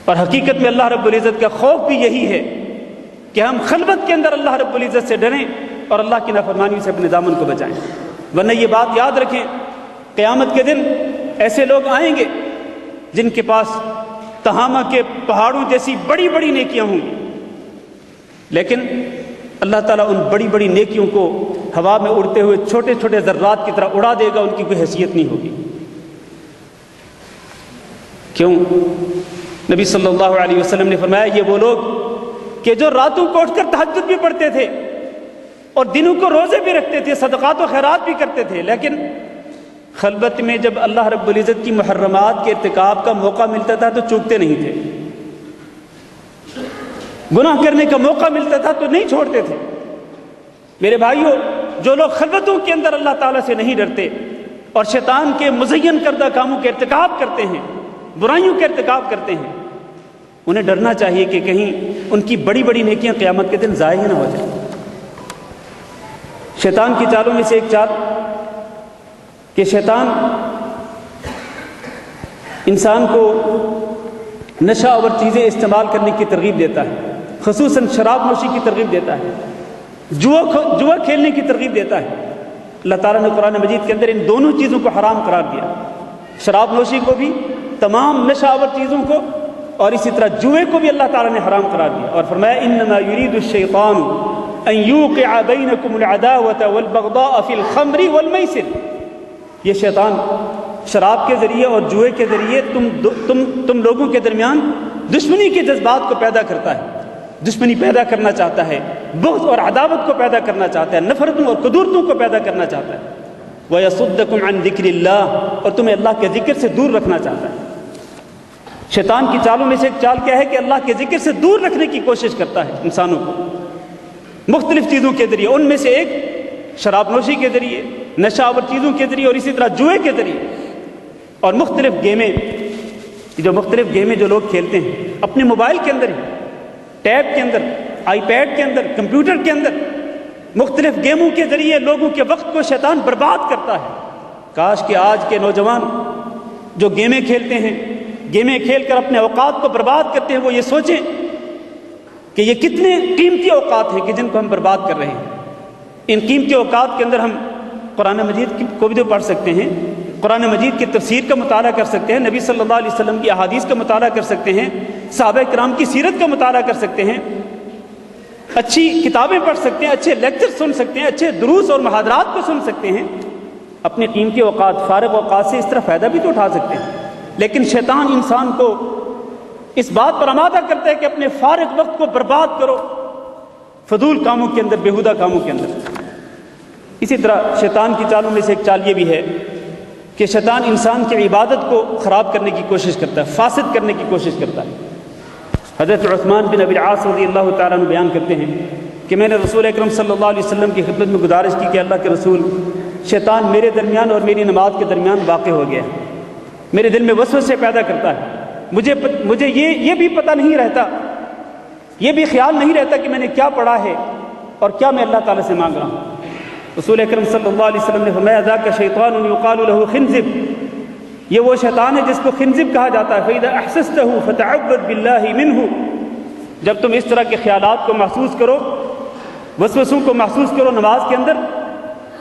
اور حقیقت میں اللہ رب العزت کا خوف بھی یہی ہے کہ ہم خلوت کے اندر اللہ رب العزت سے ڈریں اور اللہ کی نافرمانی سے اپنے دامن کو بچائیں، ورنہ یہ بات یاد رکھیں، قیامت کے دن ایسے لوگ آئیں گے جن کے پاس تہامہ کے پہاڑوں جیسی بڑی بڑی نیکیاں ہوں گی، لیکن اللہ تعالیٰ ان بڑی بڑی نیکیوں کو ہوا میں اڑتے ہوئے چھوٹے چھوٹے ذرات کی طرح اڑا دے گا، ان کی کوئی حیثیت نہیں ہوگی۔ کیوں؟ نبی صلی اللہ علیہ وسلم نے فرمایا، یہ وہ لوگ کہ جو راتوں کو اٹھ کر تہجد بھی پڑھتے تھے اور دنوں کو روزے بھی رکھتے تھے، صدقات و خیرات بھی کرتے تھے، لیکن خلوت میں جب اللہ رب العزت کی محرمات کے ارتکاب کا موقع ملتا تھا تو چوکتے نہیں تھے، گناہ کرنے کا موقع ملتا تھا تو نہیں چھوڑتے تھے۔ میرے بھائیوں، جو لوگ خلوتوں کے اندر اللہ تعالیٰ سے نہیں ڈرتے اور شیطان کے مزین کردہ کاموں کے ارتکاب کرتے ہیں، برائیوں کے ارتکاب کرتے ہیں، انہیں ڈرنا چاہیے کہ کہیں ان کی بڑی بڑی نیکیاں قیامت کے دن ضائع ہی نہ ہو جائیں۔ شیطان کی چالوں میں سے ایک چال کہ شیطان انسان کو نشہ آور چیزیں استعمال کرنے کی ترغیب دیتا ہے، خصوصاً شراب نوشی کی ترغیب دیتا ہے، جوا کھیلنے کی ترغیب دیتا ہے۔ اللہ تعالیٰ نے قرآن مجید کے اندر ان دونوں چیزوں کو حرام قرار دیا، شراب نوشی کو بھی، تمام نشہ آور چیزوں کو، اور اسی طرح جوئے کو بھی اللہ تعالیٰ نے حرام قرار دیا، اور فرمایا انما یرید الشیطان ان یوقع بینکم العداوۃ والبغضاء فی الخمر والمیسر، یہ شیطان شراب کے ذریعے اور جوئے کے ذریعے تم لوگوں کے درمیان دشمنی کے جذبات کو پیدا کرتا ہے، دشمنی پیدا کرنا چاہتا ہے، بغض اور عداوت کو پیدا کرنا چاہتا ہے، نفرتوں اور قدورتوں کو پیدا کرنا چاہتا ہے، وَيَصُدَّكُمْ عَنْ ذِكْرِ اللَّهِ، اور تمہیں اللہ کے ذکر سے دور رکھنا چاہتا ہے۔ شیطان کی چالوں میں سے ایک چال کیا ہے کہ اللہ کے ذکر سے دور رکھنے کی کوشش کرتا ہے انسانوں کو مختلف چیزوں کے ذریعے، ان میں سے ایک شراب نوشی کے ذریعے، نشہ آور چیزوں کے ذریعے، اور اسی طرح جوئے کے ذریعے، اور مختلف گیمیں جو لوگ کھیلتے ہیں اپنے موبائل کے اندر، ٹیب کے اندر، آئی پیڈ کے اندر، کمپیوٹر کے اندر، مختلف گیموں کے ذریعے لوگوں کے وقت کو شیطان برباد کرتا ہے۔ کاش کہ آج کے نوجوان جو گیمیں کھیلتے ہیں، گیمیں کھیل کر اپنے اوقات کو برباد کرتے ہیں، وہ یہ سوچیں کہ یہ کتنے قیمتی اوقات ہیں کہ جن کو ہم برباد کر رہے ہیں۔ ان قیمتی اوقات کے اندر ہم قرآن مجید کو بھی تو پڑھ سکتے ہیں، قرآن مجید کی تفسیر کا مطالعہ کر سکتے ہیں، نبی صلی اللہ علیہ وسلم کی احادیث کا مطالعہ کر سکتے ہیں، صحابہ کرام کی سیرت کا مطالعہ کر سکتے ہیں، اچھی کتابیں پڑھ سکتے ہیں، اچھے لیکچر سن سکتے ہیں، اچھے دروس اور محاضرات کو سن سکتے ہیں، اپنے قیمتی اوقات، فارغ اوقات سے اس طرح فائدہ بھی تو اٹھا سکتے ہیں۔ لیکن شیطان انسان کو اس بات پر آمادہ کرتا ہے کہ اپنے فارغ وقت کو برباد کرو فضول کاموں کے اندر، بیہودہ کاموں کے اندر۔ اسی طرح شیطان کی چالوں میں سے ایک چال یہ بھی ہے کہ شیطان انسان کی عبادت کو خراب کرنے کی کوشش کرتا ہے، فاسد کرنے کی کوشش کرتا ہے۔ حضرت عثمان بن ابی العاص رضی اللہ تعالیٰ عنہ بیان کرتے ہیں کہ میں نے رسول اکرم صلی اللہ علیہ وسلم کی خدمت میں گزارش کی کہ اللہ کے رسول، شیطان میرے درمیان اور میری نماز کے درمیان واقع ہو گیا ہے، میرے دل میں وسوسے پیدا کرتا ہے، مجھے یہ بھی پتہ نہیں رہتا، یہ بھی خیال نہیں رہتا کہ میں نے کیا پڑھا ہے اور کیا میں اللہ تعالیٰ سے مانگ رہا ہوں۔ رسول اکرم صلی اللہ علیہ وسلم نے فرمایا ذاک شیطان یقال له خنزب، یہ وہ شیطان ہے جس کو خنزب کہا جاتا ہے۔ فإذا احسسته فتعوذ بالله منه، جب تم اس طرح کے خیالات کو محسوس کرو، وسوسوں کو محسوس کرو نماز کے اندر،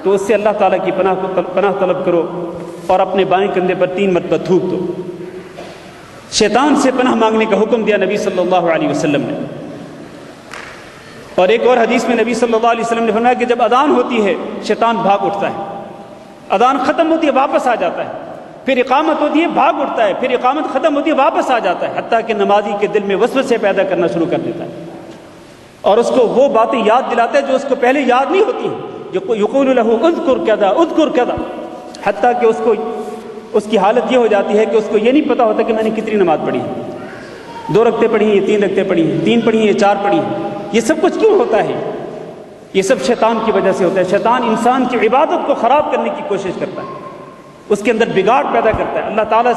تو اس سے اللہ تعالیٰ کی پناہ طلب کرو اور اپنے بائیں کندھے پر 3 مرتبہ تھوک دو۔ شیطان سے پناہ مانگنے کا حکم دیا نبی صلی اللہ علیہ وسلم نے۔ اور ایک اور حدیث میں نبی صلی اللہ علیہ وسلم نے فرمایا کہ جب اذان ہوتی ہے شیطان بھاگ اٹھتا ہے، اذان ختم ہوتی ہے واپس آ جاتا ہے، پھر اقامت ہوتی ہے بھاگ اٹھتا ہے، پھر اقامت ختم ہوتی ہے واپس آ جاتا ہے، حتیٰ کہ نمازی کے دل میں وسوسے پیدا کرنا شروع کر دیتا ہے اور اس کو وہ باتیں یاد دلاتا ہے جو اس کو پہلے یاد نہیں ہوتی ہیں۔ یقول له اذکر کذا اذکر کذا، حتیٰ کہ اس کی حالت یہ ہو جاتی ہے کہ اس کو یہ نہیں پتہ ہوتا کہ میں نے کتنی نماز پڑھی ہے، 2 رکعتیں پڑھی ہیں، 3 رکعتیں پڑھی ہیں، 3 پڑھی ہیں، 4 پڑھی ہیں۔ یہ سب کچھ کیوں ہوتا ہے؟ یہ سب شیطان کی وجہ سے ہوتا ہے۔ شیطان انسان کی عبادت کو خراب کرنے کی کوشش کرتا ہے، اس کے اندر بگاڑ پیدا کرتا ہے، اللہ تعالیٰ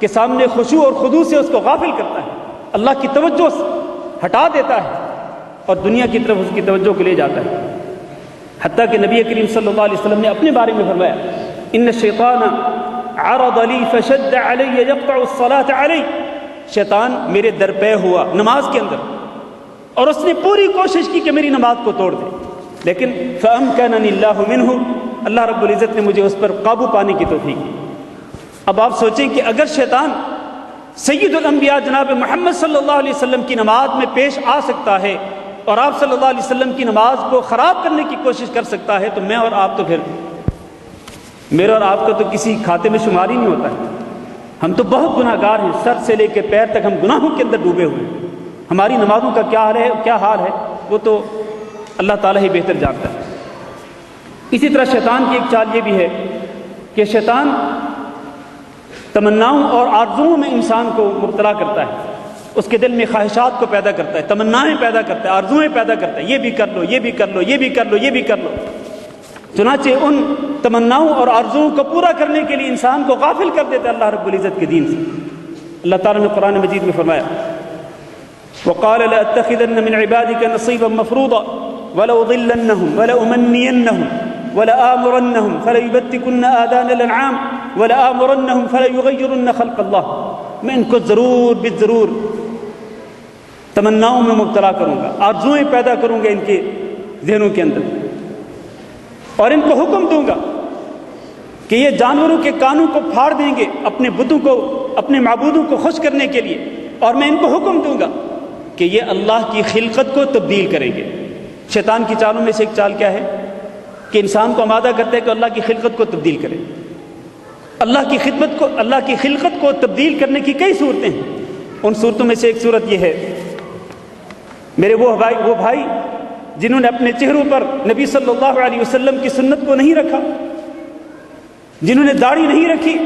کے سامنے خشوع اور خضوع سے اس کو غافل کرتا ہے، اللہ کی توجہ ہٹا دیتا ہے اور دنیا کی طرف اس کی توجہ کو لے جاتا ہے۔ حتیٰ کہ نبی کریم صلی اللہ علیہ وسلم نے اپنے بارے میں فرمایا ان الشیطان عرض لی فشد علی یقطع الصلاۃ علی، شیطان میرے در پہ ہوا نماز کے اندر اور اس نے پوری کوشش کی کہ میری نماز کو توڑ دے، لیکن فامکننی اللہ منہ، اللہ رب العزت نے مجھے اس پر قابو پانے کی توفیق دی۔ اب آپ سوچیں کہ اگر شیطان سید الانبیاء جناب محمد صلی اللہ علیہ وسلم کی نماز میں پیش آ سکتا ہے اور آپ صلی اللہ علیہ وسلم کی نماز کو خراب کرنے کی کوشش کر سکتا ہے، تو میں اور آپ تو پھر میرے اور آپ کا تو کسی کھاتے میں شمار ہی نہیں ہوتا ہے۔ ہم تو بہت گناہ گار ہیں، سر سے لے کے پیر تک ہم گناہوں کے اندر ڈوبے ہوئے ہیں۔ ہماری نمازوں کا کیا حال ہے وہ تو اللہ تعالیٰ ہی بہتر جانتا ہے۔ اسی طرح شیطان کی ایک چال یہ بھی ہے کہ شیطان تمناؤں اور آرزوؤں میں انسان کو مبتلا کرتا ہے، اس کے دل میں خواہشات کو پیدا کرتا ہے، تمنائیں پیدا کرتا ہے، آرزوئیں پیدا کرتا ہے، یہ بھی کر لو، یہ بھی کر لو، یہ بھی کر لو، یہ بھی کر لو۔ چنانچہ ان تمناؤں اور آرزوؤں کو پورا کرنے کے لیے انسان کو غافل کر دیتا ہے اللہ رب العزت کے دین سے۔ اللہ تعالیٰ نے قرآن مجید میں فرمایا وقال لأتخذن من عبادك نصيبا مفروضا ولأضلنهم ولأمنينهم ولآمرنهم فليبتكن آذان الأنعام ولآمرنهم فليغيرن خلق الله، میں ان کو ضرور تمناؤں میں مبتلا کروں گا، آرزوئیں پیدا کروں گا ان کے ذہنوں کے اندر، اور ان کو حکم دوں گا کہ یہ جانوروں کے کانوں کو پھاڑ دیں گے اپنے بتوں کو، اپنے معبودوں کو خوش کرنے کے لیے، اور میں ان کو حکم دوں گا کہ یہ اللہ کی خلقت کو تبدیل کریں گے۔ شیطان کی چالوں میں سے ایک چال کیا ہے کہ انسان کو آمادہ کرتا ہے کہ اللہ کی خلقت کو تبدیل کرے۔ اللہ کی خلقت کو تبدیل کرنے کی کئی صورتیں ہیں، ان صورتوں میں سے ایک صورت یہ ہے میرے وہ بھائی جنہوں نے اپنے چہروں پر نبی صلی اللہ علیہ وسلم کی سنت کو نہیں رکھا، جنہوں نے داڑھی نہیں رکھی،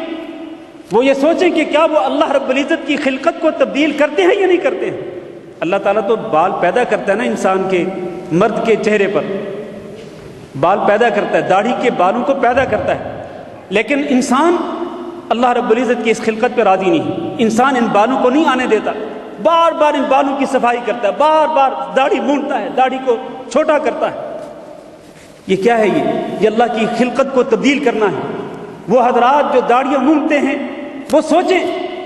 وہ یہ سوچیں کہ کیا وہ اللہ رب العزت کی خلقت کو تبدیل کرتے ہیں یا نہیں کرتے ہیں۔ اللہ تعالیٰ تو بال پیدا کرتا ہے نا انسان کے، مرد کے چہرے پر بال پیدا کرتا ہے، داڑھی کے بالوں کو پیدا کرتا ہے، لیکن انسان اللہ رب العزت کی اس خلقت پہ راضی نہیں، انسان ان بالوں کو نہیں آنے دیتا، بار بار ان بالوں کی صفائی کرتا ہے، بار بار داڑھی مونڈتا ہے، داڑھی کو چھوٹا کرتا ہے۔ یہ کیا ہے؟ یہ اللہ کی خلقت کو تبدیل کرنا ہے۔ وہ حضرات جو داڑیاں مونڈتے ہیں وہ سوچیں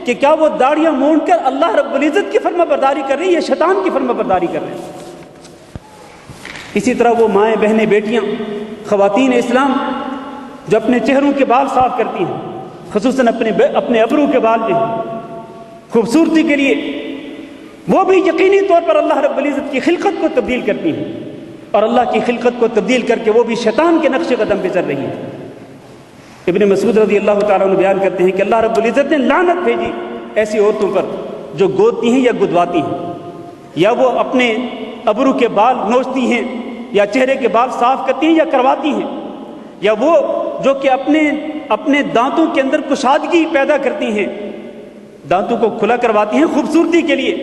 کہ کیا وہ داڑیاں مونڈ کر اللہ رب العزت کی فرما برداری کر رہی ہیں یا شیطان کی فرما برداری کر رہے ہیں۔ اسی طرح وہ مائیں، بہنیں، بیٹیاں، خواتین اسلام جو اپنے چہروں کے بال صاف کرتی ہیں، خصوصاً اپنے ابرو کے بال جو ہیں خوبصورتی کے لیے، وہ بھی یقینی طور پر اللہ رب العزت کی خلقت کو تبدیل کرتی ہیں، اور اللہ کی خلقت کو تبدیل کر کے وہ بھی شیطان کے نقش قدم پہ چل رہی ہیں۔ ابن مسعود رضی اللہ تعالیٰ عنہ بیان کرتے ہیں کہ اللہ رب العزت نے لعنت بھیجی ایسی عورتوں پر جو گودتی ہیں یا گدواتی ہیں، یا وہ اپنے ابرو کے بال نوچتی ہیں، یا چہرے کے بال صاف کرتی ہیں یا کرواتی ہیں، یا وہ جو کہ اپنے دانتوں کے اندر کشادگی پیدا کرتی ہیں، دانتوں کو کھلا کرواتی ہیں خوبصورتی کے لیے،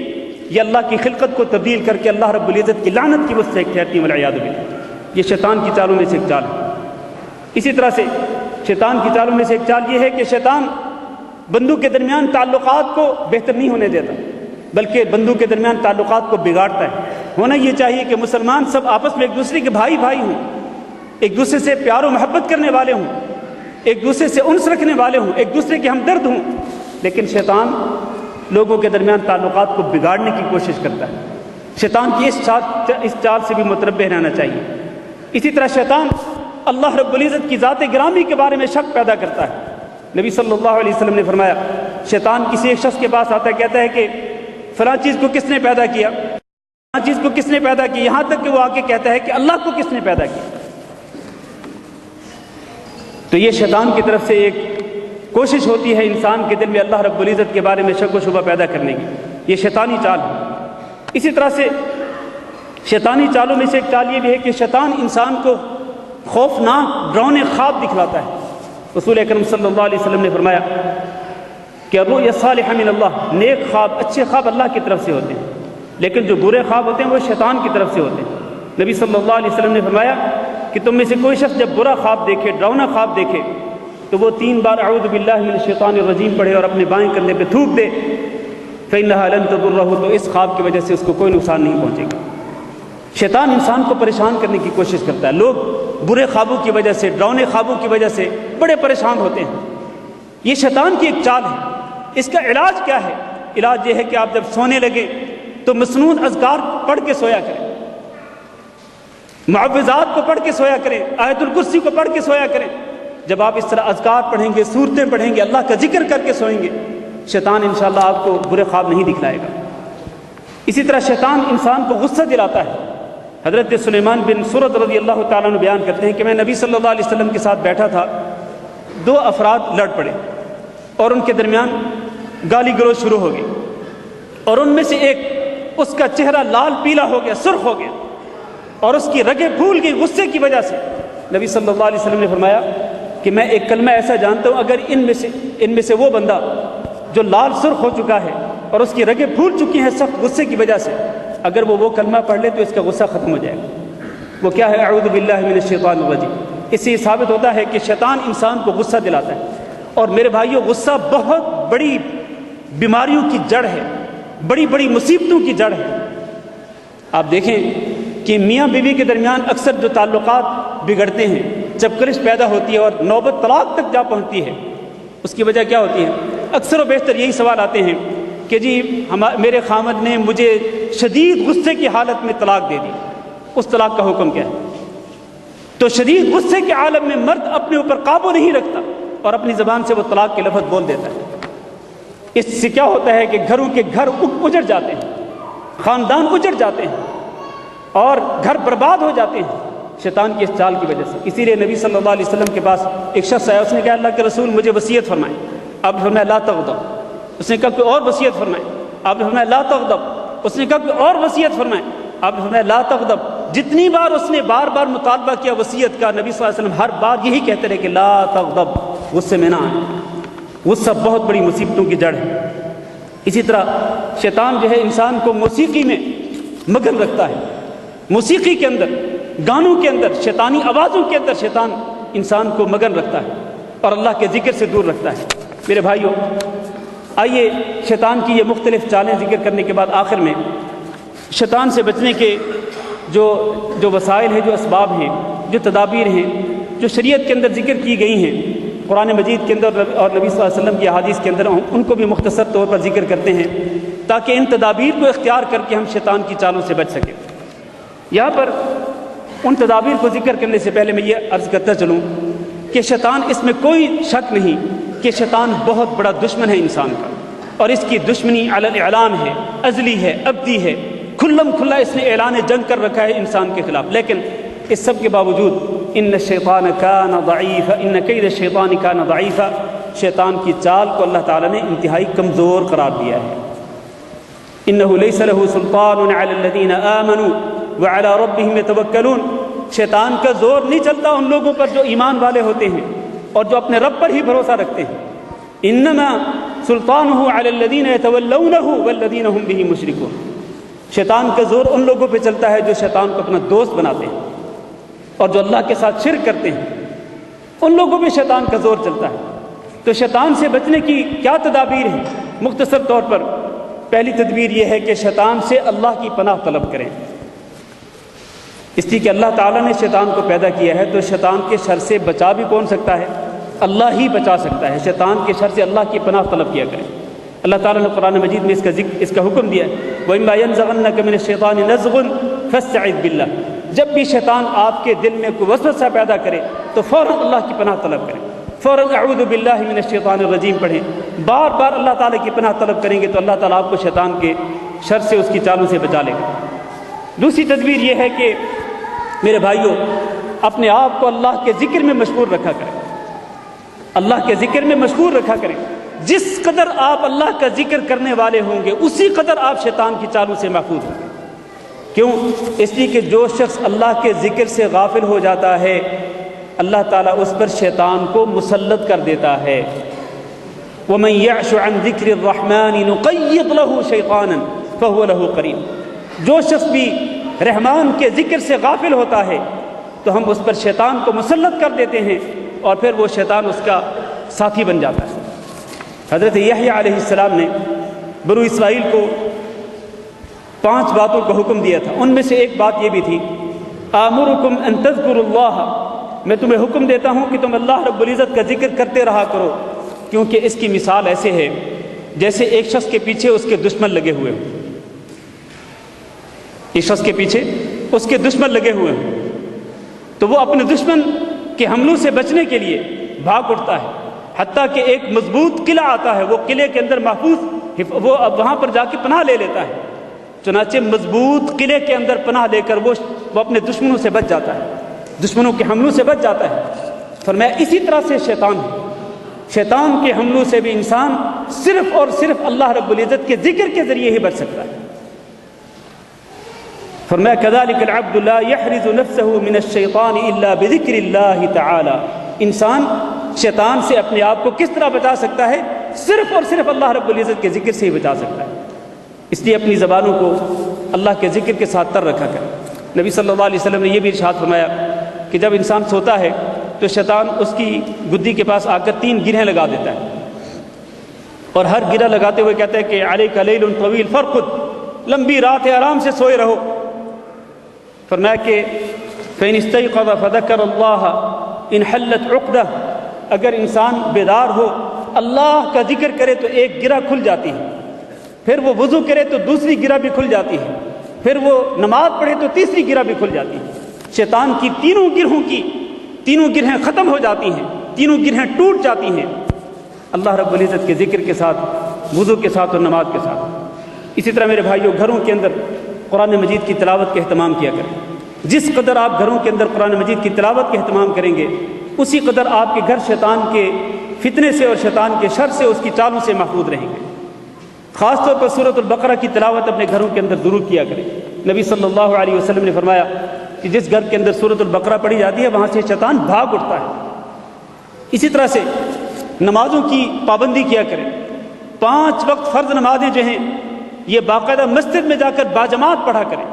یہ اللہ کی خلقت کو تبدیل کر کے اللہ رب العزت کی لعنت کی وجہ سے ایک ٹھہرتی ہیں والعیاذ باللہ۔ یہ شیطان کی چالوں میں سے ایک چال ہے۔ اسی طرح سے شیطان کی چالوں میں سے ایک چال یہ ہے کہ شیطان بندوں کے درمیان تعلقات کو بہتر نہیں ہونے دیتا، بلکہ بندوں کے درمیان تعلقات کو بگاڑتا ہے۔ ہونا یہ چاہیے کہ مسلمان سب آپس میں ایک دوسرے کے بھائی ہوں، ایک دوسرے سے پیار و محبت کرنے والے ہوں، ایک دوسرے سے انس رکھنے والے ہوں، ایک دوسرے کے ہمدرد ہوں، لیکن شیطان لوگوں کے درمیان تعلقات کو بگاڑنے کی کوشش کرتا ہے۔ شیطان کی اس چال سے بھی متنبہ رہنا چاہیے۔ اسی طرح شیطان اللہ رب العزت کی ذات گرامی کے بارے میں شک پیدا کرتا ہے۔ نبی صلی اللہ علیہ وسلم نے فرمایا شیطان کسی ایک شخص کے پاس آتا ہے، کہتا ہے کہ فلاں چیز کو کس نے پیدا کیا، فلاں چیز اس کو کس نے پیدا کیا، یہاں تک کہ وہ آ کے کہتا ہے کہ اللہ کو کس نے پیدا کیا۔ تو یہ شیطان کی طرف سے ایک کوشش ہوتی ہے انسان کے دل میں اللہ رب العزت کے بارے میں شک و شبہ پیدا کرنے کی، یہ شیطانی چال ہے۔ اسی طرح سے شیطانی چالوں میں سے ایک چال یہ بھی ہے کہ شیطان انسان کو خوفناک ڈراؤنے خواب دکھلاتا ہے۔ رسول اکرم صلی اللہ علیہ وسلم نے فرمایا کہ الرؤیا الصالحہ من اللہ، نیک خواب، اچھے خواب اللہ کی طرف سے ہوتے ہیں، لیکن جو برے خواب ہوتے ہیں وہ شیطان کی طرف سے ہوتے ہیں۔ نبی صلی اللہ علیہ وسلم نے فرمایا کہ تم میں سے کوئی شخص جب برا خواب دیکھے، ڈراؤنا خواب دیکھے، تو وہ 3 بار اعوذ باللہ من الشیطان الرجیم پڑھے اور اپنے بائیں کندھے پہ تھوک دے، فإنها لن تضرہ، تو اس خواب کی وجہ سے اس کو کوئی نقصان نہیں پہنچے گا۔ شیطان انسان کو پریشان کرنے کی کوشش کرتا ہے۔ لوگ برے خوابوں کی وجہ سے، ڈراؤنے خوابوں کی وجہ سے بڑے پریشان ہوتے ہیں۔ یہ شیطان کی ایک چال ہے۔ اس کا علاج کیا ہے؟ علاج یہ ہے کہ آپ جب سونے لگے تو مسنون اذکار پڑھ کے سویا کریں، معوذات کو پڑھ کے سویا کریں، آیت الکرسی کو پڑھ کے سویا کریں۔ جب آپ اس طرح اذکار پڑھیں گے، سورتیں پڑھیں گے، اللہ کا ذکر کر کے سوئیں گے، شیطان انشاءاللہ آپ کو برے خواب نہیں دکھلائے گا۔ اسی طرح شیطان انسان کو غصہ دلاتا ہے۔ حضرت سلیمان بن سرد رضی اللہ تعالیٰ عنہ بیان کرتے ہیں کہ میں نبی صلی اللہ علیہ وسلم کے ساتھ بیٹھا تھا، 2 افراد لڑ پڑے اور ان کے درمیان گالی گلوچ شروع ہو گئی، اور ان میں سے ایک، اس کا چہرہ لال پیلا ہو گیا، سرخ ہو گیا، اور اس کی رگیں پھول گئی غصے کی وجہ سے۔ نبی صلی اللہ علیہ وسلم نے فرمایا کہ میں ایک کلمہ ایسا جانتا ہوں، اگر ان میں سے وہ بندہ جو لال سرخ ہو چکا ہے اور اس کی رگیں پھول چکی ہیں سخت غصے کی وجہ سے، اگر وہ کلمہ پڑھ لے تو اس کا غصہ ختم ہو جائے گا۔ وہ کیا ہے؟ اعوذ باللہ من الشیطان الرجیم۔ اس سے یہ ثابت ہوتا ہے کہ شیطان انسان کو غصہ دلاتا ہے۔ اور میرے بھائیوں، غصہ بہت بڑی بیماریوں کی جڑ ہے، بڑی بڑی مصیبتوں کی جڑ ہے۔ آپ دیکھیں کہ میاں بیوی کے درمیان اکثر جو تعلقات بگڑتے ہیں، جب کلش پیدا ہوتی ہے اور نوبت طلاق تک جا پہنچتی ہے، اس کی وجہ کیا ہوتی ہے؟ اکثر و بیشتر یہی سوال آتے ہیں کہ جی میرے خامد نے مجھے شدید غصے کی حالت میں طلاق دے دی، اس طلاق کا حکم کیا ہے؟ تو شدید غصے کے عالم میں مرد اپنے اوپر قابو نہیں رکھتا اور اپنی زبان سے وہ طلاق کے لفظ بول دیتا ہے۔ اس سے کیا ہوتا ہے کہ گھروں کے گھر اجڑ جاتے ہیں، خاندان اجڑ جاتے ہیں اور گھر برباد ہو جاتے ہیں شیطان کی اس چال کی وجہ سے۔ اسی لیے نبی صلی اللہ علیہ وسلم کے پاس ایک شخص آیا، اس نے کہا اللہ کے رسول مجھے وصیت فرمائیں۔ آپ نے فرمایا لا تغضب۔ اس نے کہا کوئی اور وصیت فرمائیں۔ آپ نے فرمایا لا تغضب۔ اس نے کہا کوئی اور وصیت فرمائیں۔ آپ نے فرمایا لا تغضب۔ جتنی بار اس نے بار بار مطالبہ کیا وصیت کا، نبی صلی اللہ علیہ وسلم ہر بار یہی کہتے رہے کہ لا تغضب، غصے میں نہ آئے۔ غصہ بہت بڑی مصیبتوں کی جڑ ہے۔ اسی طرح شیطان جو ہے انسان کو موسیقی میں مگن رکھتا ہے، موسیقی کے اندر، گانوں کے اندر، شیطانی آوازوں کے اندر شیطان انسان کو مگن رکھتا ہے اور اللہ کے ذکر سے دور رکھتا ہے۔ میرے بھائیوں، آئیے شیطان کی یہ مختلف چالیں ذکر کرنے کے بعد آخر میں شیطان سے بچنے کے جو وسائل ہیں، جو اسباب ہیں، جو تدابیر ہیں، جو شریعت کے اندر ذکر کی گئی ہیں قرآن مجید کے اندر اور نبی صلی اللہ علیہ وسلم کی احادیث کے اندر، ان کو بھی مختصر طور پر ذکر کرتے ہیں تاکہ ان تدابیر کو اختیار کر کے ہم شیطان کی چالوں سے بچ سکیں۔ یہاں پر ان تدابیر کو ذکر کرنے سے پہلے میں یہ عرض کرتا چلوں کہ شیطان، اس میں کوئی شک نہیں کہ شیطان بہت بڑا دشمن ہے انسان کا، اور اس کی دشمنی علی الاعلان ہے، ازلی ہے، ابدی ہے، کھلم کھلا اس نے اعلان جنگ کر رکھا ہے انسان کے خلاف۔ لیکن اس سب کے باوجود ان الشیطان کان ضعیفا، ان کید الشیطان کان ضعیفا، شیطان کی چال کو اللہ تعالیٰ نے انتہائی کمزور قرار دیا ہے۔ انہ لیس لہ سلطان علی الذین آمنوا وعلی ربہم یتوکلون، شیطان کا زور نہیں چلتا ان لوگوں پر جو ایمان والے ہوتے ہیں اور جو اپنے رب پر ہی بھروسہ رکھتے ہیں۔ انما سلطانہ علی الذین یتولونہ والذین هم بہ مشرکون، شیطان کا زور ان لوگوں پہ چلتا ہے جو شیطان کو اپنا دوست بناتے ہیں اور جو اللہ کے ساتھ شرک کرتے ہیں، ان لوگوں پہ شیطان کا زور چلتا ہے۔ تو شیطان سے بچنے کی کیا تدابیر ہیں؟ مختصر طور پر پہلی تدبیر یہ ہے کہ شیطان سے اللہ کی پناہ طلب کریں، اس لیے کہ اللہ تعالیٰ نے شیطان کو پیدا کیا ہے، تو شیطان کے شر سے بچا بھی کون سکتا ہے؟ اللہ ہی بچا سکتا ہے۔ شیطان کے شر سے اللہ کی پناہ طلب کیا کریں۔ اللہ تعالیٰ نے قرآن مجید میں اس کا حکم دیا ہے، وَإِمَّا يَنزَغَنَّكَ مِنَ الشَّيْطَانِ نَزْغٌ فَاسْتَعِذْ بِاللَّهِ، جب بھی شیطان آپ کے دل میں کوئی وسوسہ پیدا کرے تو فوراً اللہ کی پناہ طلب کریں، فوراً اعوذ باللہ من الشیطان الرجیم پڑھیں، بار بار اللہ تعالیٰ کی پناہ طلب کریں گے تو اللہ تعالیٰ آپ کو شیطان کے شر سے، اس کی چالوں سے بچا لے گا۔ دوسری تدبیر یہ ہے کہ میرے بھائیوں اپنے آپ کو اللہ کے ذکر میں مشغول رکھا کریں، اللہ کے ذکر میں مشغول رکھا کریں۔ جس قدر آپ اللہ کا ذکر کرنے والے ہوں گے اسی قدر آپ شیطان کی چالوں سے محفوظ ہوں گے۔ کیوں؟ اس لیے کہ جو شخص اللہ کے ذکر سے غافل ہو جاتا ہے اللہ تعالیٰ اس پر شیطان کو مسلط کر دیتا ہے۔ وَمَن يَعْشُ عَن ذِكْرِ الرَّحْمَنِ نُقَيِّضْ لَهُ شَيْطَانًا فَهُوَ لَهُ قَرِينٌ۔ جو شخص بھی رحمان کے ذکر سے غافل ہوتا ہے تو ہم اس پر شیطان کو مسلط کر دیتے ہیں اور پھر وہ شیطان اس کا ساتھی بن جاتا ہے۔ حضرت یحییٰ علیہ السلام نے بنو اسرائیل کو 5 باتوں کا حکم دیا تھا، ان میں سے ایک بات یہ بھی تھی آمرکم ان تذکروا اللہ، میں تمہیں حکم دیتا ہوں کہ تم اللہ رب العزت کا ذکر کرتے رہا کرو، کیونکہ اس کی مثال ایسے ہے جیسے ایک شخص کے پیچھے اس کے دشمن لگے ہوئے ہوں، ایک شخص کے پیچھے اس کے دشمن لگے ہوئے ہوں تو وہ اپنے دشمن کے حملوں سے بچنے کے لیے بھاگ اٹھتا ہے، حتیٰ کہ ایک مضبوط قلعہ آتا ہے، وہ قلعے کے اندر محفوظ وہ اب وہاں پر جا کے پناہ لے لیتا ہے، چنانچہ مضبوط قلعے کے اندر پناہ لے کر وہ اپنے دشمنوں سے بچ جاتا ہے، دشمنوں کے حملوں سے بچ جاتا ہے۔ فرمایا اسی طرح سے شیطان ہے، شیطان کے حملوں سے بھی انسان صرف اور صرف اللہ رب العزت کے ذکر کے ذریعے ہی بچ سکتا ہے۔ فرمایا كذلك العبد لا يحرز نفسه من الشيطان الا بذكر الله تعالى، انسان شیطان سے اپنے آپ کو کس طرح بچا سکتا ہے؟ صرف اور صرف اللہ رب العزت کے ذکر سے ہی بچا سکتا ہے۔ اس لیے اپنی زبانوں کو اللہ کے ذکر کے ساتھ تر رکھا کریں۔ نبی صلی اللہ علیہ وسلم نے یہ بھی ارشاد فرمایا کہ جب انسان سوتا ہے تو شیطان اس کی گدی کے پاس آ کر 3 گرہیں لگا دیتا ہے اور ہر گرہ لگاتے ہوئے کہتا ہے کہ علیک لیل طویل فرقد، لمبی رات ہے آرام سے سوئے رہو۔ فرمایا کہ فإن استيقظ فذكر الله انحلت عقدہ، اگر انسان بیدار ہو اللہ کا ذکر کرے تو ایک گرہ کھل جاتی ہے، پھر وہ وضو کرے تو دوسری گرہ بھی کھل جاتی ہے، پھر وہ نماز پڑھے تو تیسری گرہ بھی کھل جاتی ہے۔ شیطان کی تینوں گرہیں ختم ہو جاتی ہیں، تینوں گرہیں ٹوٹ جاتی ہیں اللہ رب العزت کے ذکر کے ساتھ، وضو کے ساتھ اور نماز کے ساتھ۔ اسی طرح میرے بھائیوں گھروں کے اندر قرآن مجید کی تلاوت کا اہتمام کیا کریں۔ جس قدر آپ گھروں کے اندر قرآن مجید کی تلاوت کا اہتمام کریں گے اسی قدر آپ کے گھر شیطان کے فتنے سے اور شیطان کے شر سے، اس کی چالوں سے محفوظ رہیں گے۔ خاص طور پر سورۃ البقرہ کی تلاوت اپنے گھروں کے اندر ضرور کیا کریں۔ نبی صلی اللہ علیہ وسلم نے فرمایا کہ جس گھر کے اندر سورۃ البقرہ پڑھی جاتی ہے وہاں سے شیطان بھاگ اٹھتا ہے۔ اسی طرح سے نمازوں کی پابندی کیا کریں۔ 5 وقت فرض نمازیں جو ہیں یہ باقاعدہ مسجد میں جا کر باجماعت پڑھا کریں۔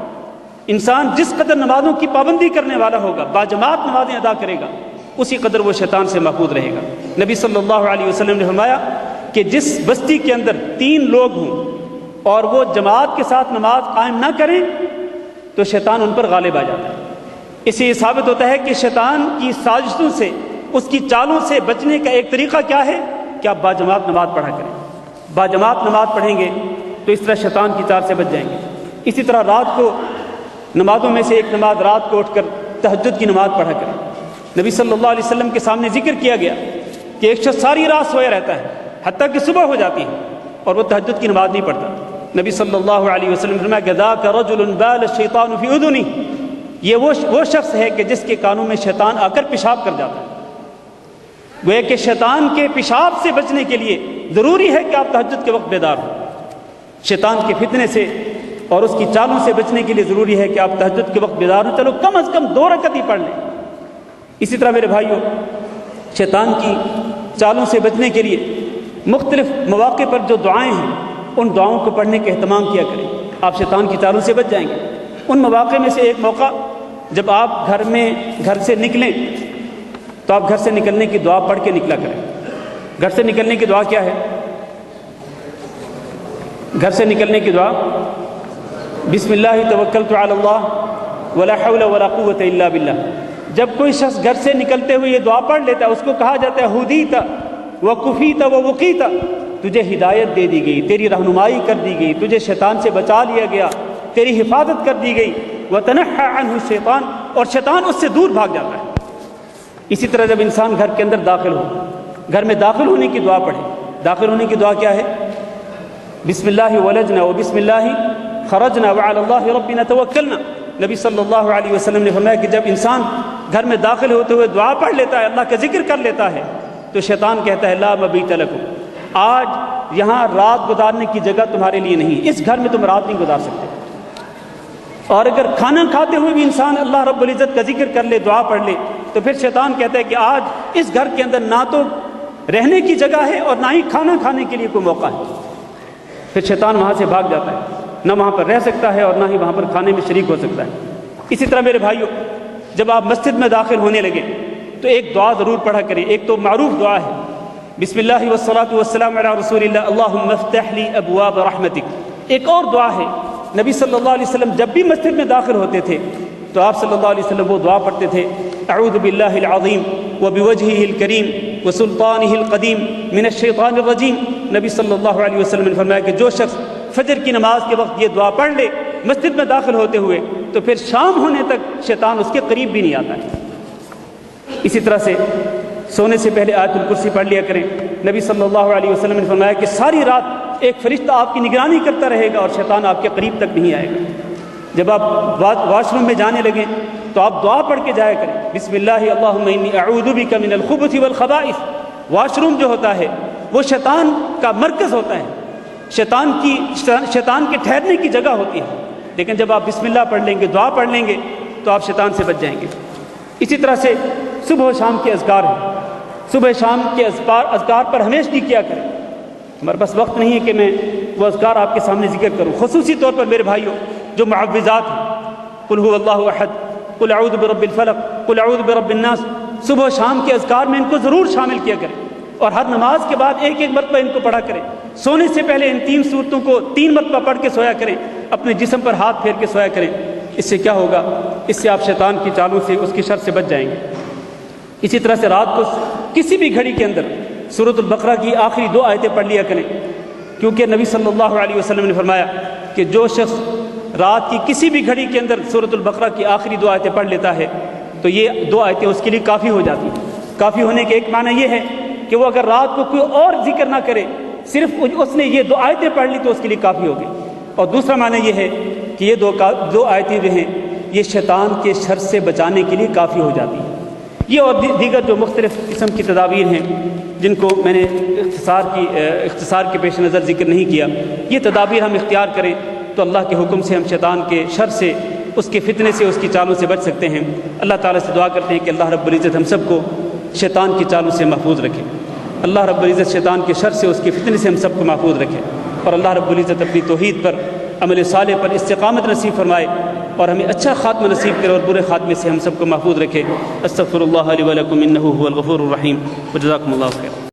انسان جس قدر نمازوں کی پابندی کرنے والا ہوگا، باجماعت نمازیں ادا کرے گا، اسی قدر وہ شیطان سے محفوظ رہے گا۔ نبی صلی اللہ علیہ وسلم نے فرمایا کہ جس بستی کے اندر 3 لوگ ہوں اور وہ جماعت کے ساتھ نماز قائم نہ کریں تو شیطان ان پر غالب آ جاتا ہے۔ اس سے یہ ثابت ہوتا ہے کہ شیطان کی سازشوں سے، اس کی چالوں سے بچنے کا ایک طریقہ کیا ہے کہ آپ باجماعت نماز پڑھا کریں۔ باجماعت نماز پڑھیں گے تو اس طرح شیطان کی چال سے بچ جائیں گے۔ اسی طرح رات کو نمازوں میں سے ایک نماز رات کو اٹھ کر تہجد کی نماز پڑھا کریں۔ نبی صلی اللہ علیہ وسلم کے سامنے ذکر کیا گیا کہ ایک شخص ساری رات سویا رہتا ہے حتیٰ کہ صبح ہو جاتی ہے اور وہ تہجد کی نماز نہیں پڑھتا۔ نبی صلی اللہ علیہ وسلم نے فرمایا ذاک رجل بال الشیطان فی اذنہ، یہ وہ شخص ہے کہ جس کے کانوں میں شیطان آ کر پیشاب کر جاتا ہے۔ گویا کہ شیطان کے پیشاب سے بچنے کے لیے ضروری ہے کہ آپ تہجد کے وقت بیدار ہوں۔ شیطان کے فتنے سے اور اس کی چالوں سے بچنے کے لیے ضروری ہے کہ آپ تہجد کے وقت بیدار ہوں، چلو کم از کم 2 رکعت ہی پڑھ لیں۔ اسی طرح میرے بھائیوں شیطان کی چالوں سے بچنے کے لیے مختلف مواقع پر جو دعائیں ہیں ان دعاؤں کو پڑھنے کا اہتمام کیا کریں، آپ شیطان کی چالوں سے بچ جائیں گے۔ ان مواقع میں سے ایک موقع جب آپ گھر سے نکلیں تو آپ گھر سے نکلنے کی دعا پڑھ کے نکلا کریں۔ گھر سے نکلنے کی دعا کیا ہے؟ گھر سے نکلنے کی دعا بسم اللہ توکلت علی اللہ ولا حول ولا قوت الا باللہ۔ جب کوئی شخص گھر سے نکلتے ہوئے یہ دعا پڑھ لیتا ہے اس کو کہا جاتا ہے ہدیت وکفیت ووقیت، تجھے ہدایت دے دی گئی، تیری رہنمائی کر دی گئی، تجھے شیطان سے بچا لیا گیا، تیری حفاظت کر دی گئی، وتنحى عنہ الشیطان، اور شیطان اس سے دور بھاگ جاتا ہے۔ اسی طرح جب انسان گھر کے اندر داخل ہو، گھر میں داخل ہونے کی دعا پڑھے۔ داخل ہونے کی دعا کیا ہے؟ بسم اللہ ولجنا و بسم اللہ خرجنا وعلى الله ربنا توکلنا۔ نبی صلی اللہ علیہ وسلم نے فرمایا کہ جب انسان گھر میں داخل ہوتے ہوئے دعا پڑھ لیتا ہے، اللہ کا ذکر کر لیتا ہے، تو شیطان کہتا ہے لا مبیت لکم، آج یہاں رات گزارنے کی جگہ تمہارے لیے نہیں، اس گھر میں تم رات نہیں گزار سکتے۔ اور اگر کھانا کھاتے ہوئے بھی انسان اللہ رب العزت کا ذکر کر لے، دعا پڑھ لے، تو پھر شیطان کہتا ہے کہ آج اس گھر کے اندر نہ تو رہنے کی جگہ ہے اور نہ ہی کھانا کھانے کے لیے کوئی موقع ہے۔ پھر شیطان وہاں سے بھاگ جاتا ہے، نہ وہاں پر رہ سکتا ہے اور نہ ہی وہاں پر کھانے میں شریک ہو سکتا ہے۔ اسی طرح میرے بھائیوں، جب آپ مسجد میں داخل ہونے لگے تو ایک دعا ضرور پڑھا کریں۔ ایک تو معروف دعا ہے بسم اللہ والصلاۃ والسلام علی رسول اللہ اللہم افتح لی ابواب رحمتک۔ ایک اور دعا ہے، نبی صلی اللہ علیہ وسلم جب بھی مسجد میں داخل ہوتے تھے تو آپ صلی اللہ علیہ وسلم وہ دعا پڑھتے تھے، اعوذ باللہ العظیم وبوجہہ الکریم وسلطانہ القدیم من الشیطان الرجیم۔ نبی صلی اللہ علیہ وسلم نے فرمایا کہ جو شخص فجر کی نماز کے وقت یہ دعا پڑھ لے مسجد میں داخل ہوتے ہوئے تو پھر شام ہونے تک شیطان اس کے قریب بھی نہیں آتا ہے۔ اسی طرح سے سونے سے پہلے آیت الکرسی پڑھ لیا کریں۔ نبی صلی اللہ علیہ وسلم نے فرمایا کہ ساری رات ایک فرشتہ آپ کی نگرانی کرتا رہے گا اور شیطان آپ کے قریب تک نہیں آئے گا۔ جب آپ واش روم میں جانے لگیں تو آپ دعا پڑھ کے جایا کریں، بسم اللہ اللہم انی اعوذ بک من الخبث والخبائث۔ واش روم جو ہوتا ہے وہ شیطان کا مرکز ہوتا ہے، شیطان کے ٹھہرنے کی جگہ ہوتی ہے، لیکن جب آپ بسم اللہ پڑھ لیں گے، دعا پڑھ لیں گے تو آپ شیطان سے بچ جائیں گے۔ اسی طرح سے صبح و شام کے اذکار ہیں، صبح شام کے اذکار پر ہمیشہ کیا کریں۔ ہمارے پاس وقت نہیں ہے کہ میں وہ اذکار آپ کے سامنے ذکر کروں، خصوصی طور پر میرے بھائیوں جو معوذات ہیں، قل هو اللہ احد، قل اعوذ برب الفلق، قل اعوذ برب الناس، صبح و شام کے اذکار میں ان کو ضرور شامل کیا کریں اور ہر نماز کے بعد ایک ایک مرتبہ ان کو پڑھا کریں۔ سونے سے پہلے ان 3 صورتوں کو 3 مرتبہ پڑھ کے سویا کریں، اپنے جسم پر ہاتھ پھیر کے سویا کریں۔ اس سے کیا ہوگا؟ اس سے آپ شیطان کی چالوں سے، اس کی شر سے بچ جائیں گے۔ اسی طرح سے رات کو کسی بھی گھڑی کے اندر سورۃ البقرہ کی آخری 2 آیتیں پڑھ لیا کریں، کیونکہ نبی صلی اللہ علیہ وسلم نے فرمایا کہ جو شخص رات کی کسی بھی گھڑی کے اندر سورۃ البقرہ کی آخری 2 آیتیں پڑھ لیتا ہے تو یہ 2 آیتیں اس کے لیے کافی ہو جاتی ہیں۔ کافی ہونے کے ایک معنی یہ ہے کہ وہ اگر رات کو کوئی اور ذکر نہ کرے، صرف اس نے یہ 2 آیتیں پڑھ لی تو اس کے لیے کافی ہوگی۔ اور دوسرا معنی یہ ہے کہ یہ 2 آیتیں جو ہیں یہ شیطان کے شر سے بچانے کے لیے کافی ہو جاتی ہیں۔ یہ اور دیگر جو مختلف قسم کی تدابیر ہیں جن کو میں نے اختصار کے پیش نظر ذکر نہیں کیا، یہ تدابیر ہم اختیار کریں تو اللہ کے حکم سے ہم شیطان کے شر سے، اس کے فتنے سے، اس کی چالوں سے بچ سکتے ہیں۔ اللہ تعالیٰ سے دعا کرتے ہیں کہ اللہ رب العزت ہم سب کو شیطان کی چالوں سے محفوظ رکھے، اللہ رب العزت شیطان کے شر سے، اس کے فتنے سے ہم سب کو محفوظ رکھے، اور اللہ رب العزت اپنی توحید پر، عمل صالح پر استقامت نصیب فرمائے اور ہمیں اچھا خاتمہ نصیب کرے اور برے خاتمے سے ہم سب کو محفوظ رکھے۔ استغفر اللہ لی ولکم انہ هو الغفور الرحیم، وجزاکم اللہ خیر۔